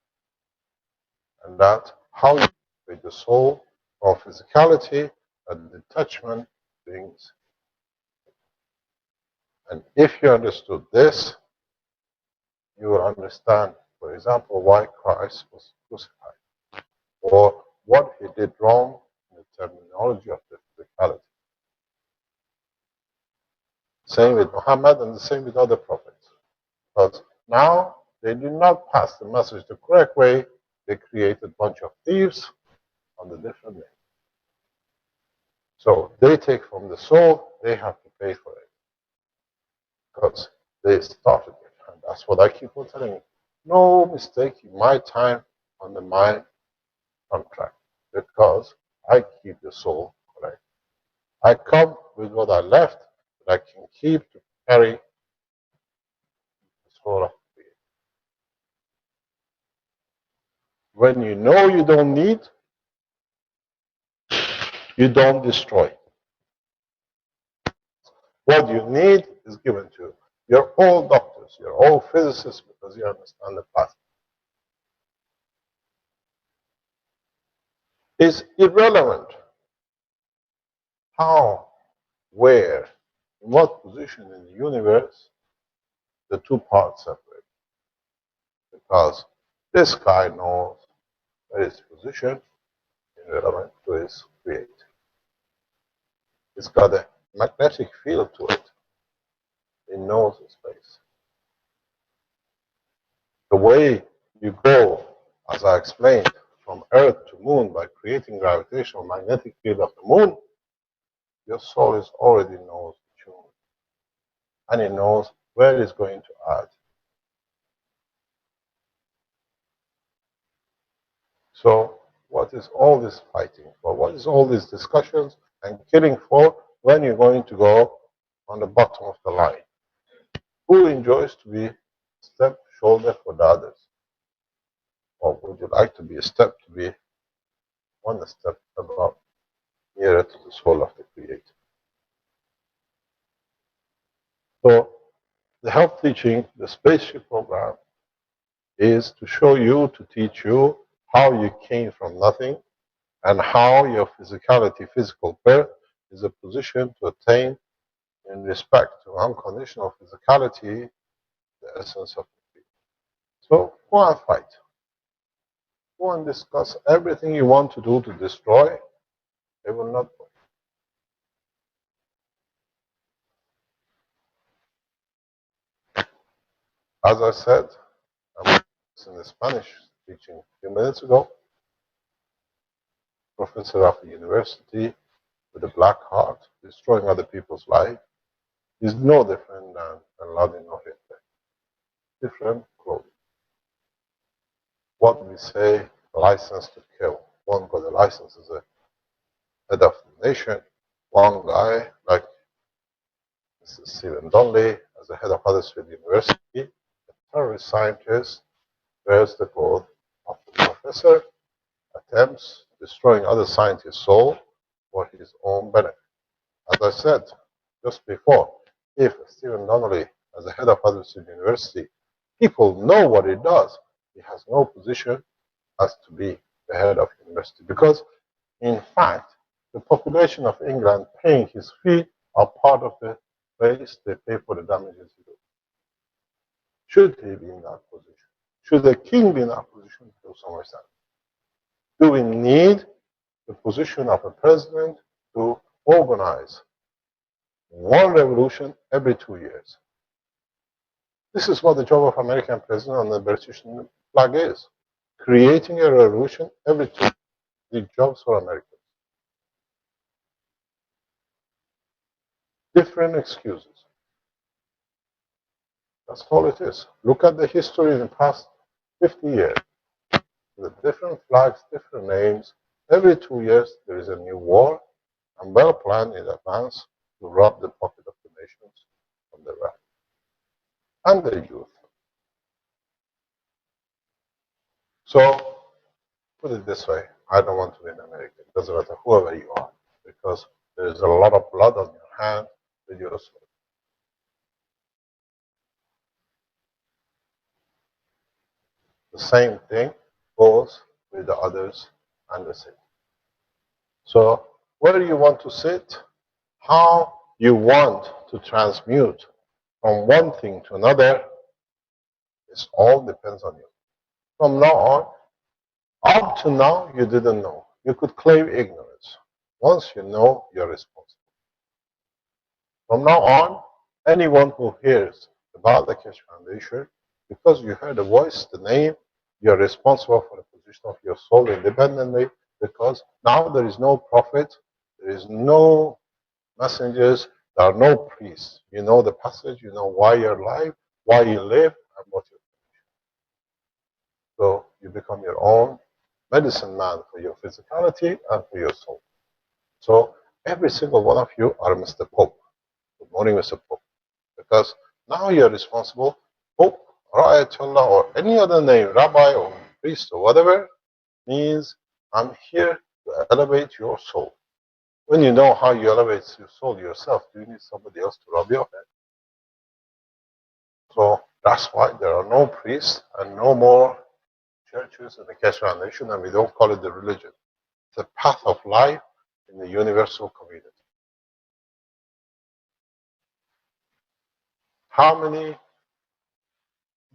And that how you create the soul of physicality and detachment brings. And if you understood this, you will understand, for example, why Christ was crucified, or what he did wrong in the terminology of the physicality. Same with Muhammad and the same with other prophets. Because now they did not pass the message the correct way. They created a bunch of thieves on the different names. So they take from the soul, they have to pay for it. Because they started it. And that's what I keep on telling you. No mistake in my time under my contract. Because I keep the soul correct. I come with what I left that I can keep to carry the soul of the creator. When you know you don't need, you don't destroy. What you need is given to you. You're all doctors, you're all physicists because you understand the plasma. It's irrelevant how, where, in what position in the universe the two parts separate. Because this guy knows where his position is relevant to his creator. It's got a magnetic field to it. It knows its place. The way you go, as I explained, from Earth to Moon by creating gravitational magnetic field of the Moon, your soul is already knows the tune. And it knows where it's going to add. So what is all this fighting for? What is all these discussions and killing for when you're going to go on the bottom of the line? Who enjoys to be step shoulder for the others? Or would you like to be a step to be one step above, nearer to the soul of the Creator? So the health teaching, the spaceship program, is to show you, to teach you how you came from nothing and how your physicality, physical birth, is a position to attain in respect to unconditional physicality, the essence of the Creator. So go and fight. Go and discuss everything you want to do to destroy. They will not work. As I said, I was in the Spanish teaching a few minutes ago. Professor of a university with a black heart, destroying other people's life, is no different than Bin Laden or Hitler. Different clothing. What we say, license to kill. One got a license as a head of the nation. One guy, like Mr. Stephen Donnelly, as a head of Huddersfield University, a terrorist scientist, wears the clothes of the professor, attempts destroying other scientists' soul for his own benefit. As I said just before, if Stephen Donnelly, as the head of Huddersfield University, people know what he does, he has no position as to be the head of university. Because, in fact, the population of England paying his fee are part of the place they pay for the damages he does. Should he be in that position? Should the king be in that position to do somewhere else? Do we need the position of a president to organize one revolution every 2 years? This is what the job of American president on the British flag is. Creating a revolution every 2 years. The jobs for Americans. different excuses. That's all it is. Look at the history in the past 50 years. With different flags, different names. Every 2 years there is a new war, and well planned in advance to rob the pocket of the nations from the wealth and the youth. So, put it this way, I don't want to be an American. It doesn't matter whoever you are, because there is a lot of blood on your hand with your soul. The same thing goes with the others and the city. So, where you want to sit, how you want to transmute from one thing to another, it all depends on you. From now on, up to now, you didn't know. You could claim ignorance. Once you know, you're responsible. From now on, anyone who hears about the Keshe Foundation, because you heard the voice, the name, you're responsible for the position of your soul independently, because now there is no prophet, there is no messengers, there are no priests. You know the passage, you know why you're alive, why you live, and what you're doing. So you become your own medicine man for your physicality and for your soul. So every single one of you are Mr. Pope. Good morning, Mr. Pope. Because now you're responsible, Pope, or Ayatollah, or any other name, Rabbi or priest or whatever, means I'm here to elevate your soul. When you know how you elevate your soul yourself, do you need somebody else to rub your head? So that's why there are no priests and no more churches in the Keshe Foundation, and we don't call it the religion. It's a path of life in the universal community. How many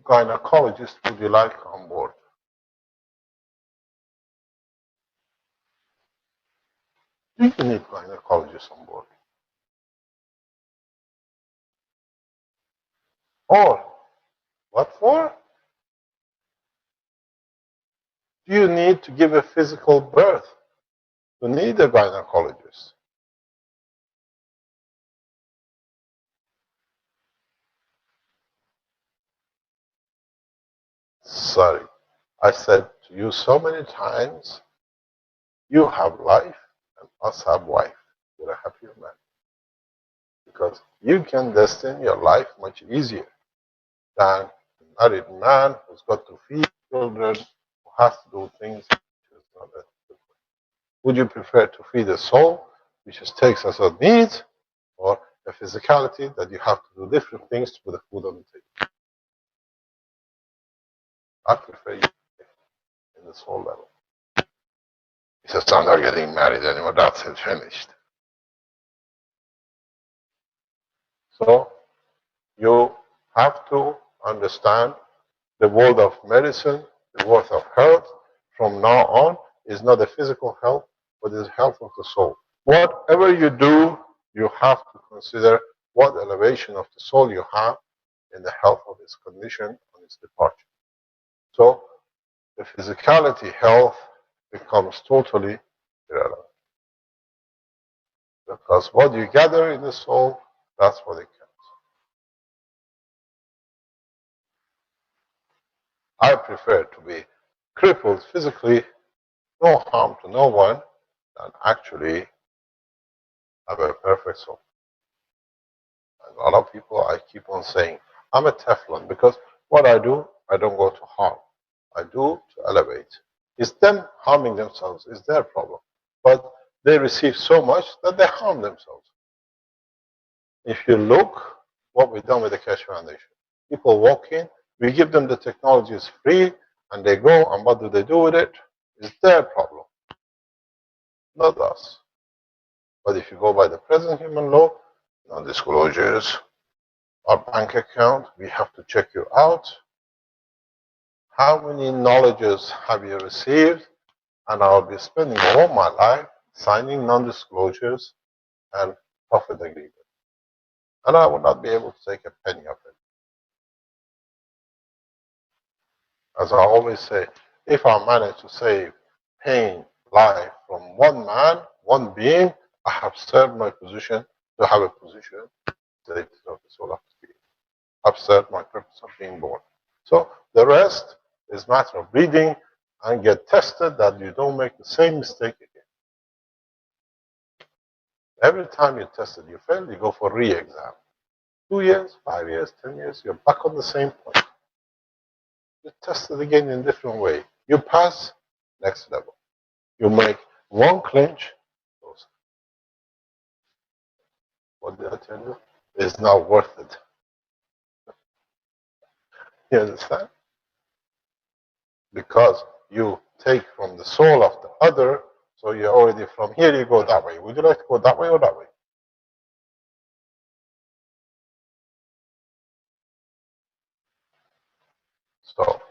gynecologists would you like on board? Do you need gynecologists on board? Or what for? Do you need to give a physical birth to need a gynecologist? Sorry, I said to you so many times, you have life and us have wife. You're a happier man. Because you can destine your life much easier than a married man who's got to feed children, who has to do things which is not that good. Would you prefer to feed a soul, which just takes us our needs, or a physicality that you have to do different things to put the food on the table? I prefer you in the soul level. He says, I'm not getting married anymore, that's it, finished. So, you have to understand the world of medicine, the world of health, from now on, is not a physical health, but is health of the soul. Whatever you do, you have to consider what elevation of the soul you have in the health of its condition on its departure. So, the physicality health becomes totally irrelevant. Because what you gather in the soul, that's what it counts. I prefer to be crippled physically, no harm to no one, than actually have a perfect soul. And a lot of people, I keep on saying, I'm a Teflon, because what I do, I don't go to harm. I do to elevate. It's them harming themselves, it's their problem. But they receive so much that they harm themselves. If you look what we've done with the Keshe Foundation, people walk in, we give them the technologies free, and they go, and what do they do with it? It's their problem, not us. But if you go by the present human law, non-disclosures, our bank account, we have to check you out. How many knowledges have you received? And I'll be spending all my life signing non-disclosures and profit agreements. And I will not be able to take a penny of it. As I always say, if I manage to save pain, life from one man, one being, I have served my position to have a position status of the soul of the spirit. I've served my purpose of being born. So the rest is matter of reading and get tested that you don't make the same mistake again. Every time you test it, you fail, you go for re-exam. 2 years, 5 years, 10 years, you're back on the same point. You test it again in a different way. You pass, next level. You make one clinch, goes. What did I tell you? It's not worth it. You understand? Because you take from the soul of the other, so you're already from here, you go that way. Would you like to go that way or that way? So,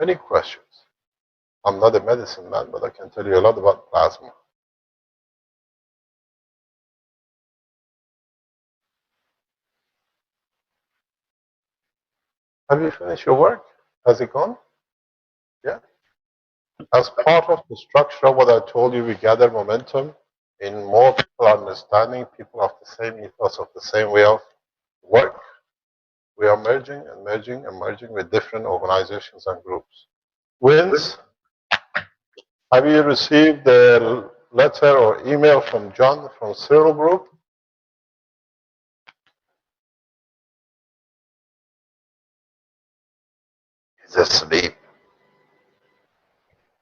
any questions? I'm not a medicine man, but I can tell you a lot about plasma. Have you finished your work? Has it gone? Yeah. As part of the structure of what I told you, we gather momentum in more people understanding, people of the same ethos, of the same way of work. We are merging and merging and merging with different organizations and groups. Wins, have you received the letter or email from John from Cyril Group? He's asleep.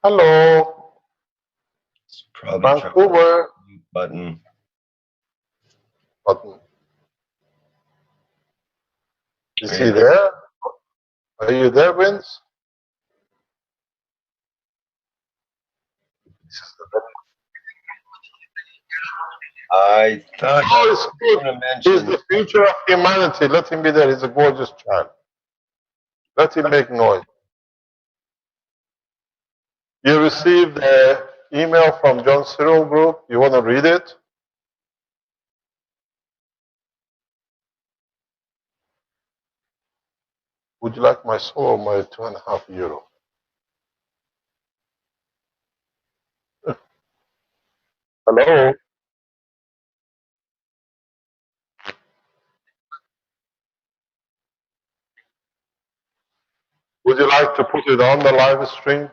Hello. It's probably Vancouver. button. Button. Is he there? Are you there, Vince? I thought I was going to He's mention. the future of humanity. Let him be there. He's a gorgeous child. Let him make noise. You received an email from John Cyril Group. You want to read it? Would you like my soul or my €2.5? Hello? Would you like to put it on the live stream?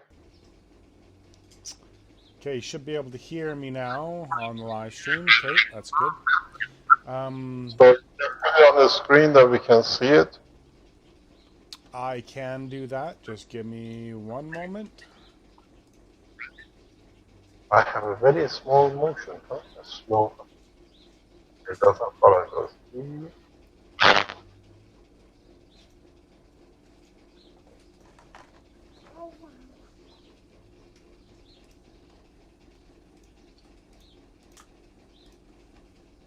Okay, you should be able to hear me now on the live stream. Okay, that's good. So you can put it on the screen that we can see it. I can do that. Just give me one moment. I have a very small motion, huh? A slow. It doesn't follow. It goes.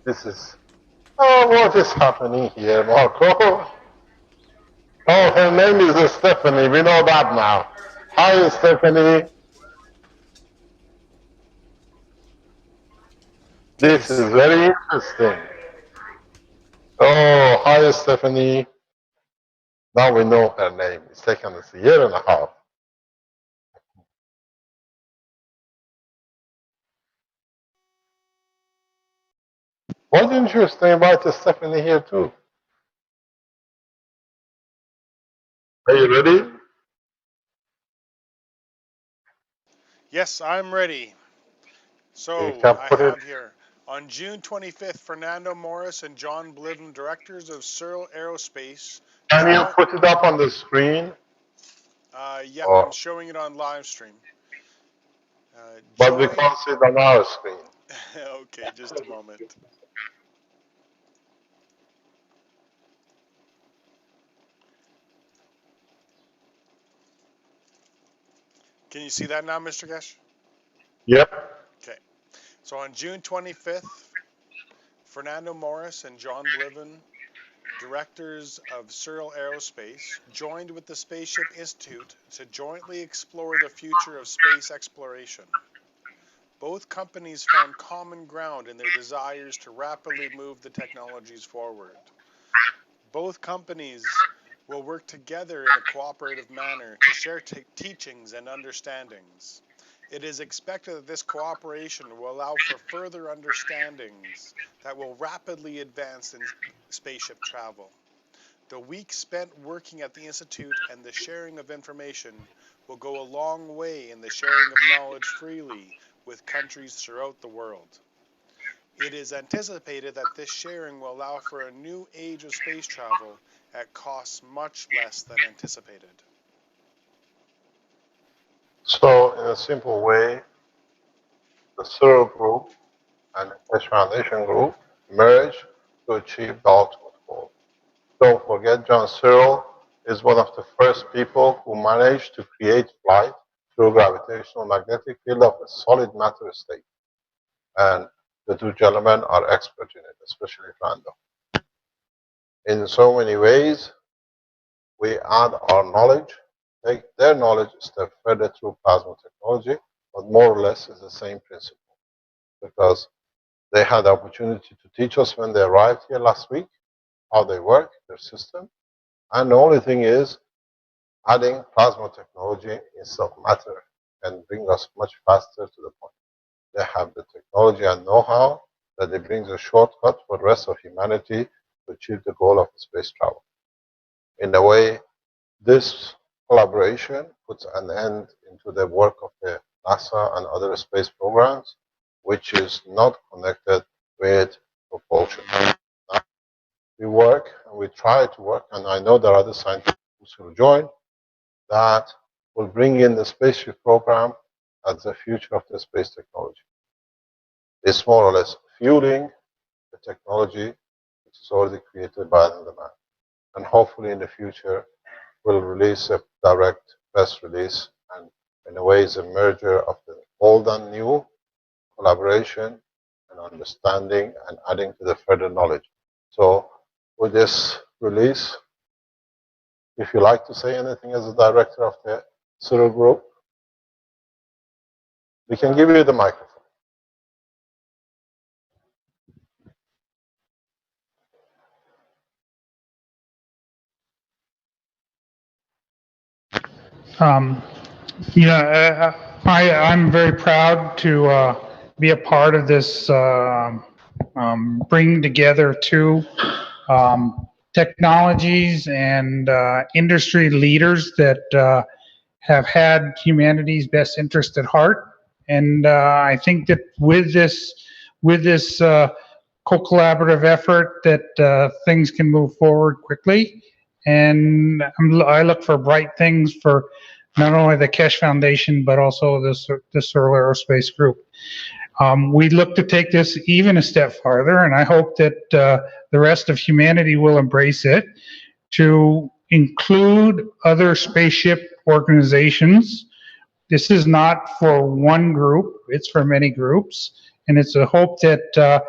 This is. Oh, what is happening here, Marco? Oh, her name is Stephanie. We know that now. Hi, Stephanie. This is very interesting. Oh, hi, Stephanie. Now we know her name. It's taken us a year and a half. Why didn't you invite Stephanie here too? Are you ready? Yes, I'm ready. So You can I put have it. here on June 25th, Fernando Morris and John Bliven, directors of Cyril Aerospace. Can you put it up on the screen? Yeah, I'm showing it on live stream. But we can't see it on our screen. Okay, just a moment. Can you see that now, Mr. Gesh? Yep. Okay. So on June 25th, Fernando Morris and John Bliven, directors of Cyril Aerospace, joined with the Spaceship Institute to jointly explore the future of space exploration. Both companies found common ground in their desires to rapidly move the technologies forward. Both companies will work together in a cooperative manner to share teachings and understandings. It is expected that this cooperation will allow for further understandings that will rapidly advance in spaceship travel. The weeks spent working at the Institute and the sharing of information will go a long way in the sharing of knowledge freely with countries throughout the world. It is anticipated that this sharing will allow for a new age of space travel at costs much less than anticipated. So, in a simple way, the Cyril Group and the Keshe Foundation Group merge to achieve the ultimate goal. Don't forget, John Cyril is one of the first people who managed to create flight through gravitational magnetic field of a solid matter state. And the two gentlemen are expert in it, especially Fernando. In so many ways, we add our knowledge, take their knowledge a step further through plasma technology, but more or less is the same principle. Because they had the opportunity to teach us when they arrived here last week, how they work, their system. And the only thing is, adding plasma technology instead of matter can bring us much faster to the point. They have the technology and know-how that it brings a shortcut for the rest of humanity to achieve the goal of space travel. In a way, this collaboration puts an end into the work of the NASA and other space programs, which is not connected with propulsion. We work and we try to work, and I know there are other scientists who will join, that will bring in the spaceship program as the future of the space technology. It's more or less fueling the technology which is already created by the man. And hopefully in the future we'll release a direct press release, and in a way it's a merger of the old and new, collaboration and understanding and adding to the further knowledge. So with this release, if you like to say anything as a director of the Cyril Group, we can give you the microphone. I'm very proud to be a part of this bringing together two technologies and industry leaders that have had humanity's best interest at heart. And I think that with this co-collaborative effort, that things can move forward quickly. And I look for bright things for not only the Keshe Foundation, but also the Cyril Aerospace Group. We look to take this even a step farther, and I hope that the rest of humanity will embrace it, to include other spaceship organizations. This is not for one group, it's for many groups, and it's a hope that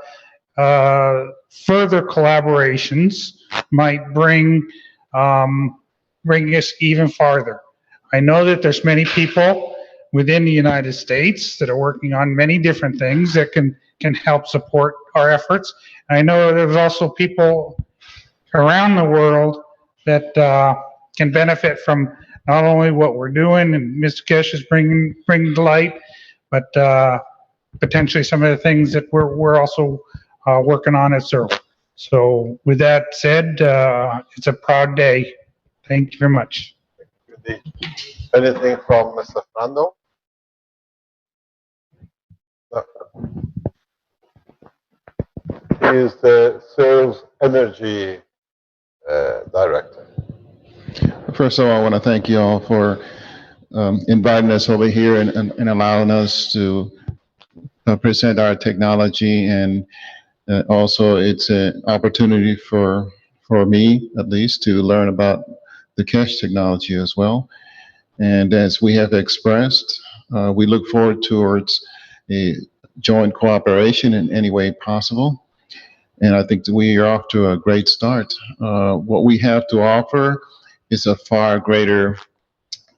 further collaborations might bring us even farther. I know that there's many people within the United States that are working on many different things that can help support our efforts. And I know there's also people around the world that can benefit from not only what we're doing and Mr. Keshe is bringing to light, but potentially some of the things that we're also working on at Cyril. So with that said, it's a proud day. Thank you very much. Anything from Mr. Fernando? He is the Cyril's energy director. First of all, I want to thank you all for inviting us over here and allowing us to present our technology. And also it's an opportunity for me, at least, to learn about the Keshe technology as well. And as we have expressed, we look forward towards a joint cooperation in any way possible. And I think that we are off to a great start. What we have to offer is a far greater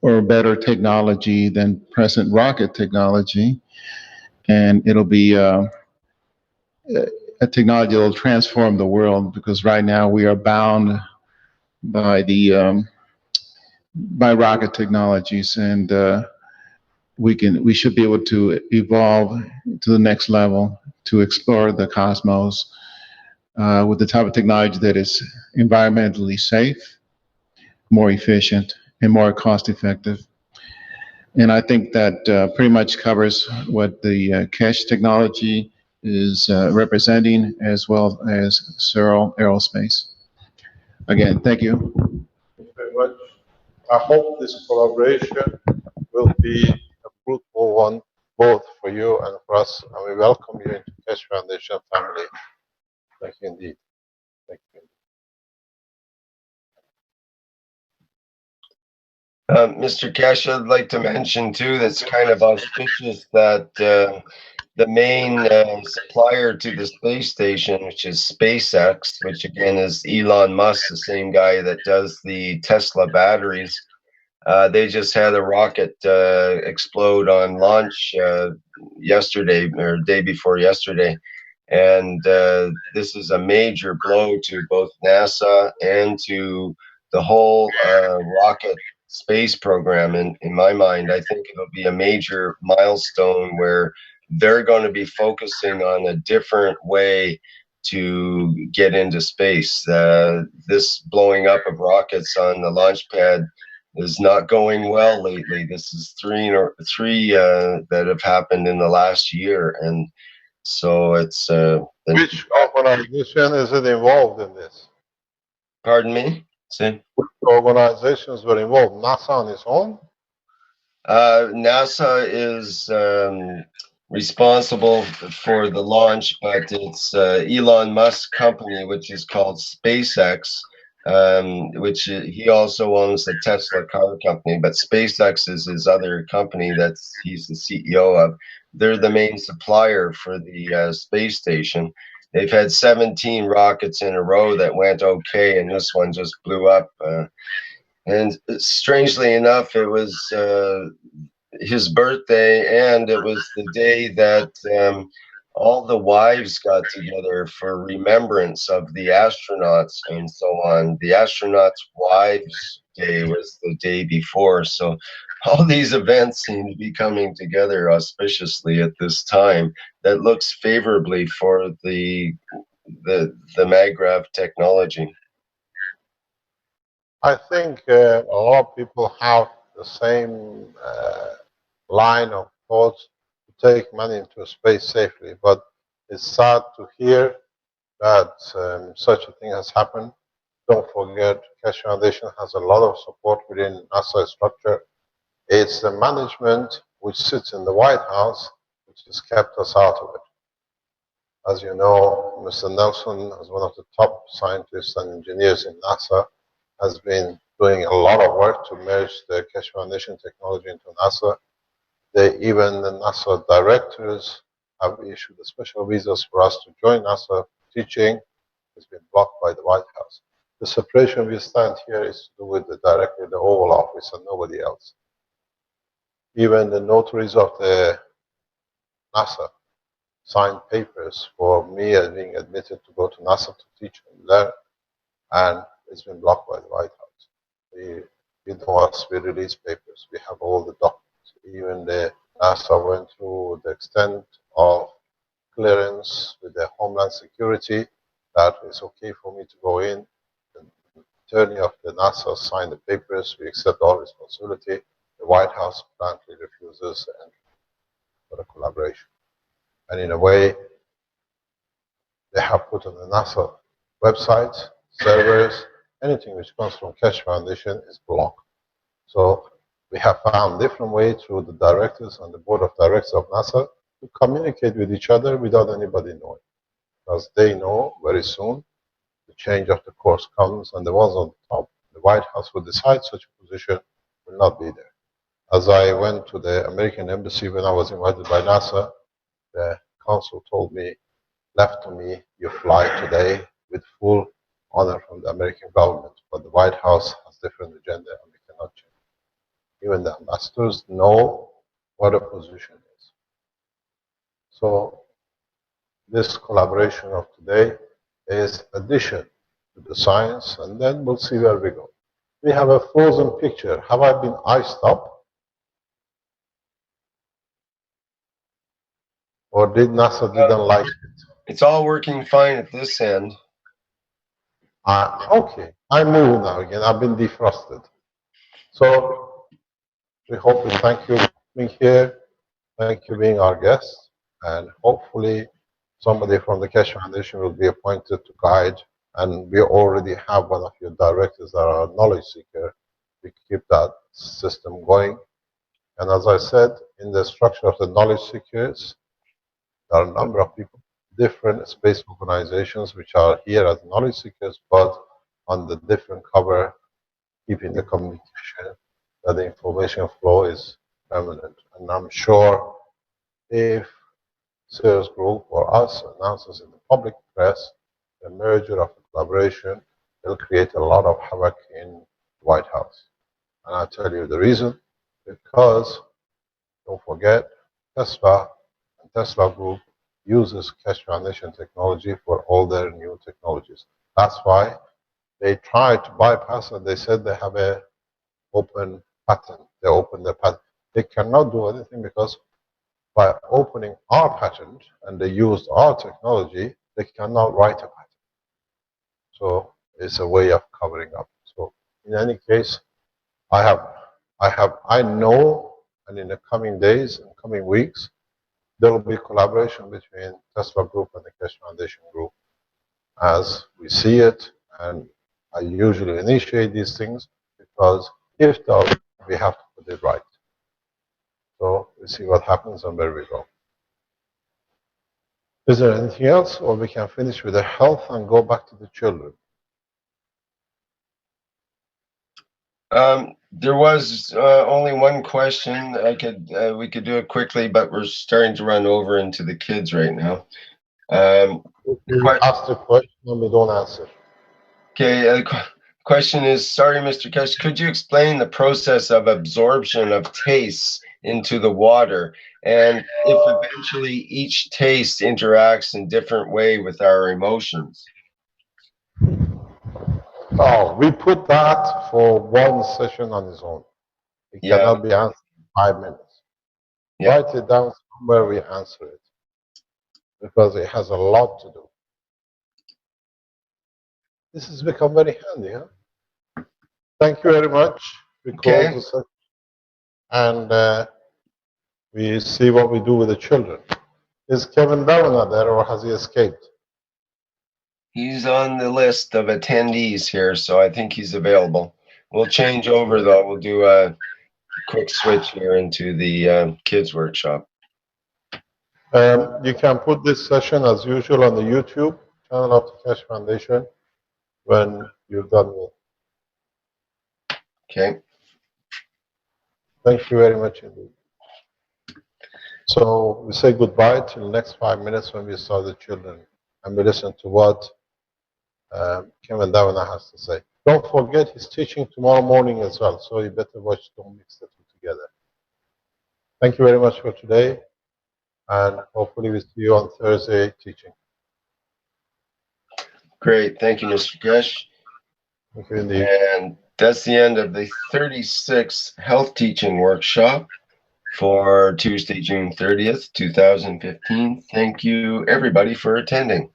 or better technology than present rocket technology. And it'll be a technology that will transform the world, because right now we are bound by the by rocket technologies, and we should be able to evolve to the next level to explore the cosmos with the type of technology that is environmentally safe, more efficient, and more cost effective. And I think that pretty much covers what the cache technology is representing, as well as Searle Aerospace. Again, thank you. Thank you very much. I hope this collaboration will be a fruitful one, both for you and for us, and we welcome you into Keshe Foundation family. Thank you indeed. Thank you. Mr. Keshe, I'd like to mention too, that's kind of auspicious that the main supplier to the space station, which is SpaceX, which again is Elon Musk, the same guy that does the Tesla batteries, they just had a rocket explode on launch yesterday, or day before yesterday. And this is a major blow to both NASA and to the whole rocket space program. In my mind, I think it'll be a major milestone where they're going to be focusing on a different way to get into space. This blowing up of rockets on the launch pad is not going well lately. This is three that have happened in the last year, and so it's Which organization is it involved in this? Pardon me? See? Which organizations were involved? NASA on its own? NASA is responsible for the launch, but it's Elon Musk's company, which is called SpaceX, which he also owns the Tesla car company, but SpaceX is his other company that he's the CEO of. They're the main supplier for the space station. They've had 17 rockets in a row that went okay, and this one just blew up. And strangely enough, it was his birthday, and it was the day that all the wives got together for remembrance of the astronauts and so on. The astronauts' wives' day was the day before, so all these events seem to be coming together auspiciously at this time. That looks favorably for the MagGrav technology. I think a lot of people have the same line of thoughts to take money into space safely, but it's sad to hear that such a thing has happened. Don't forget, Keshe Foundation has a lot of support within NASA structure. It's the management which sits in the White House which has kept us out of it. As you know, Mr. Nelson, as one of the top scientists and engineers in NASA, has been doing a lot of work to merge the Keshe Foundation technology into NASA. Even the NASA directors have issued special visas for us to join NASA teaching. It's been blocked by the White House. The separation we stand here is to do with directly the Oval Office and nobody else. Even the notaries of the NASA signed papers for me as being admitted to go to NASA to teach and learn, and it's been blocked by the White House. We know us, we release papers, we have all the documents. Even the NASA went through the extent of clearance with the Homeland Security that it's okay for me to go in. The attorney of the NASA signed the papers, we accept all responsibility. The White House bluntly refuses for the collaboration. And in a way, they have put on the NASA website, servers, anything which comes from Keshe Foundation is blocked. So we have found different ways through the directors and the board of directors of NASA to communicate with each other without anybody knowing. Because they know very soon the change of the course comes, and the ones on top, the White House will decide such a position will not be there. As I went to the American embassy when I was invited by NASA, the consul told me, left to me, you fly today with full honor from the American government, but the White House has different agenda and we cannot change. Even the ambassadors know what a position is. So this collaboration of today is addition to the science, and then we'll see where we go. We have a frozen picture. Have I been iced up? Or did NASA didn't like it? It's all working fine at this end. Okay, I move now again. I've been defrosted. So we hope and thank you for being here. Thank you for being our guest. And hopefully somebody from the Keshe Foundation will be appointed to guide. And we already have one of your directors that are a knowledge seeker. We keep that system going. And as I said, in the structure of the knowledge seekers, there are a number of people, different space organizations which are here as knowledge seekers, but on the different cover, keeping the communication, that the information flow is permanent. And I'm sure if Sales Group or us announces in the public press the merger of the collaboration, it'll create a lot of havoc in the White House. And I'll tell you the reason, because don't forget, Tesla and Tesla Group uses Keshe Foundation technology for all their new technologies. That's why they tried to bypass it. They said they have a open patent. They opened the patent. They cannot do anything because by opening our patent and they used our technology, they cannot write a patent. So it's a way of covering up. So in any case, I know, and in the coming days and coming weeks, there will be collaboration between Tesla Group and the Keshe Foundation Group as we see it. And I usually initiate these things because if not, we have to put it right. So we see what happens and where we go. Is there anything else, or we can finish with the health and go back to the children? There was only one question. We could do it quickly, but we're starting to run over into the kids right now. We ask the question and we don't answer. Okay, question is, sorry, Mr. Keshe, could you explain the process of absorption of tastes into the water, and if eventually each taste interacts in different way with our emotions? Oh, we put that for one session on its own. It cannot be answered in 5 minutes. Write it down somewhere, we answer it. Because it has a lot to do. This has become very handy, huh? Thank you very much. We close the session. And we see what we do with the children. Is Kevin Davina there, or has he escaped? He's on the list of attendees here, so I think he's available. We'll change over, though. We'll do a quick switch here into the kids workshop. You can put this session as usual on the YouTube channel of the Keshe Foundation when you're done with. Okay. Thank you very much indeed. So we say goodbye till the next 5 minutes when we start the children and we listen to what Kevin Davina has to say. Don't forget he's teaching tomorrow morning as well, so you better watch, don't mix the two together. Thank you very much for today, and hopefully we see you on Thursday teaching. Great, thank you, Mr. Keshe. Thank you indeed. And that's the end of the 36th Health Teaching Workshop for Tuesday, June 30th, 2015. Thank you, everybody, for attending.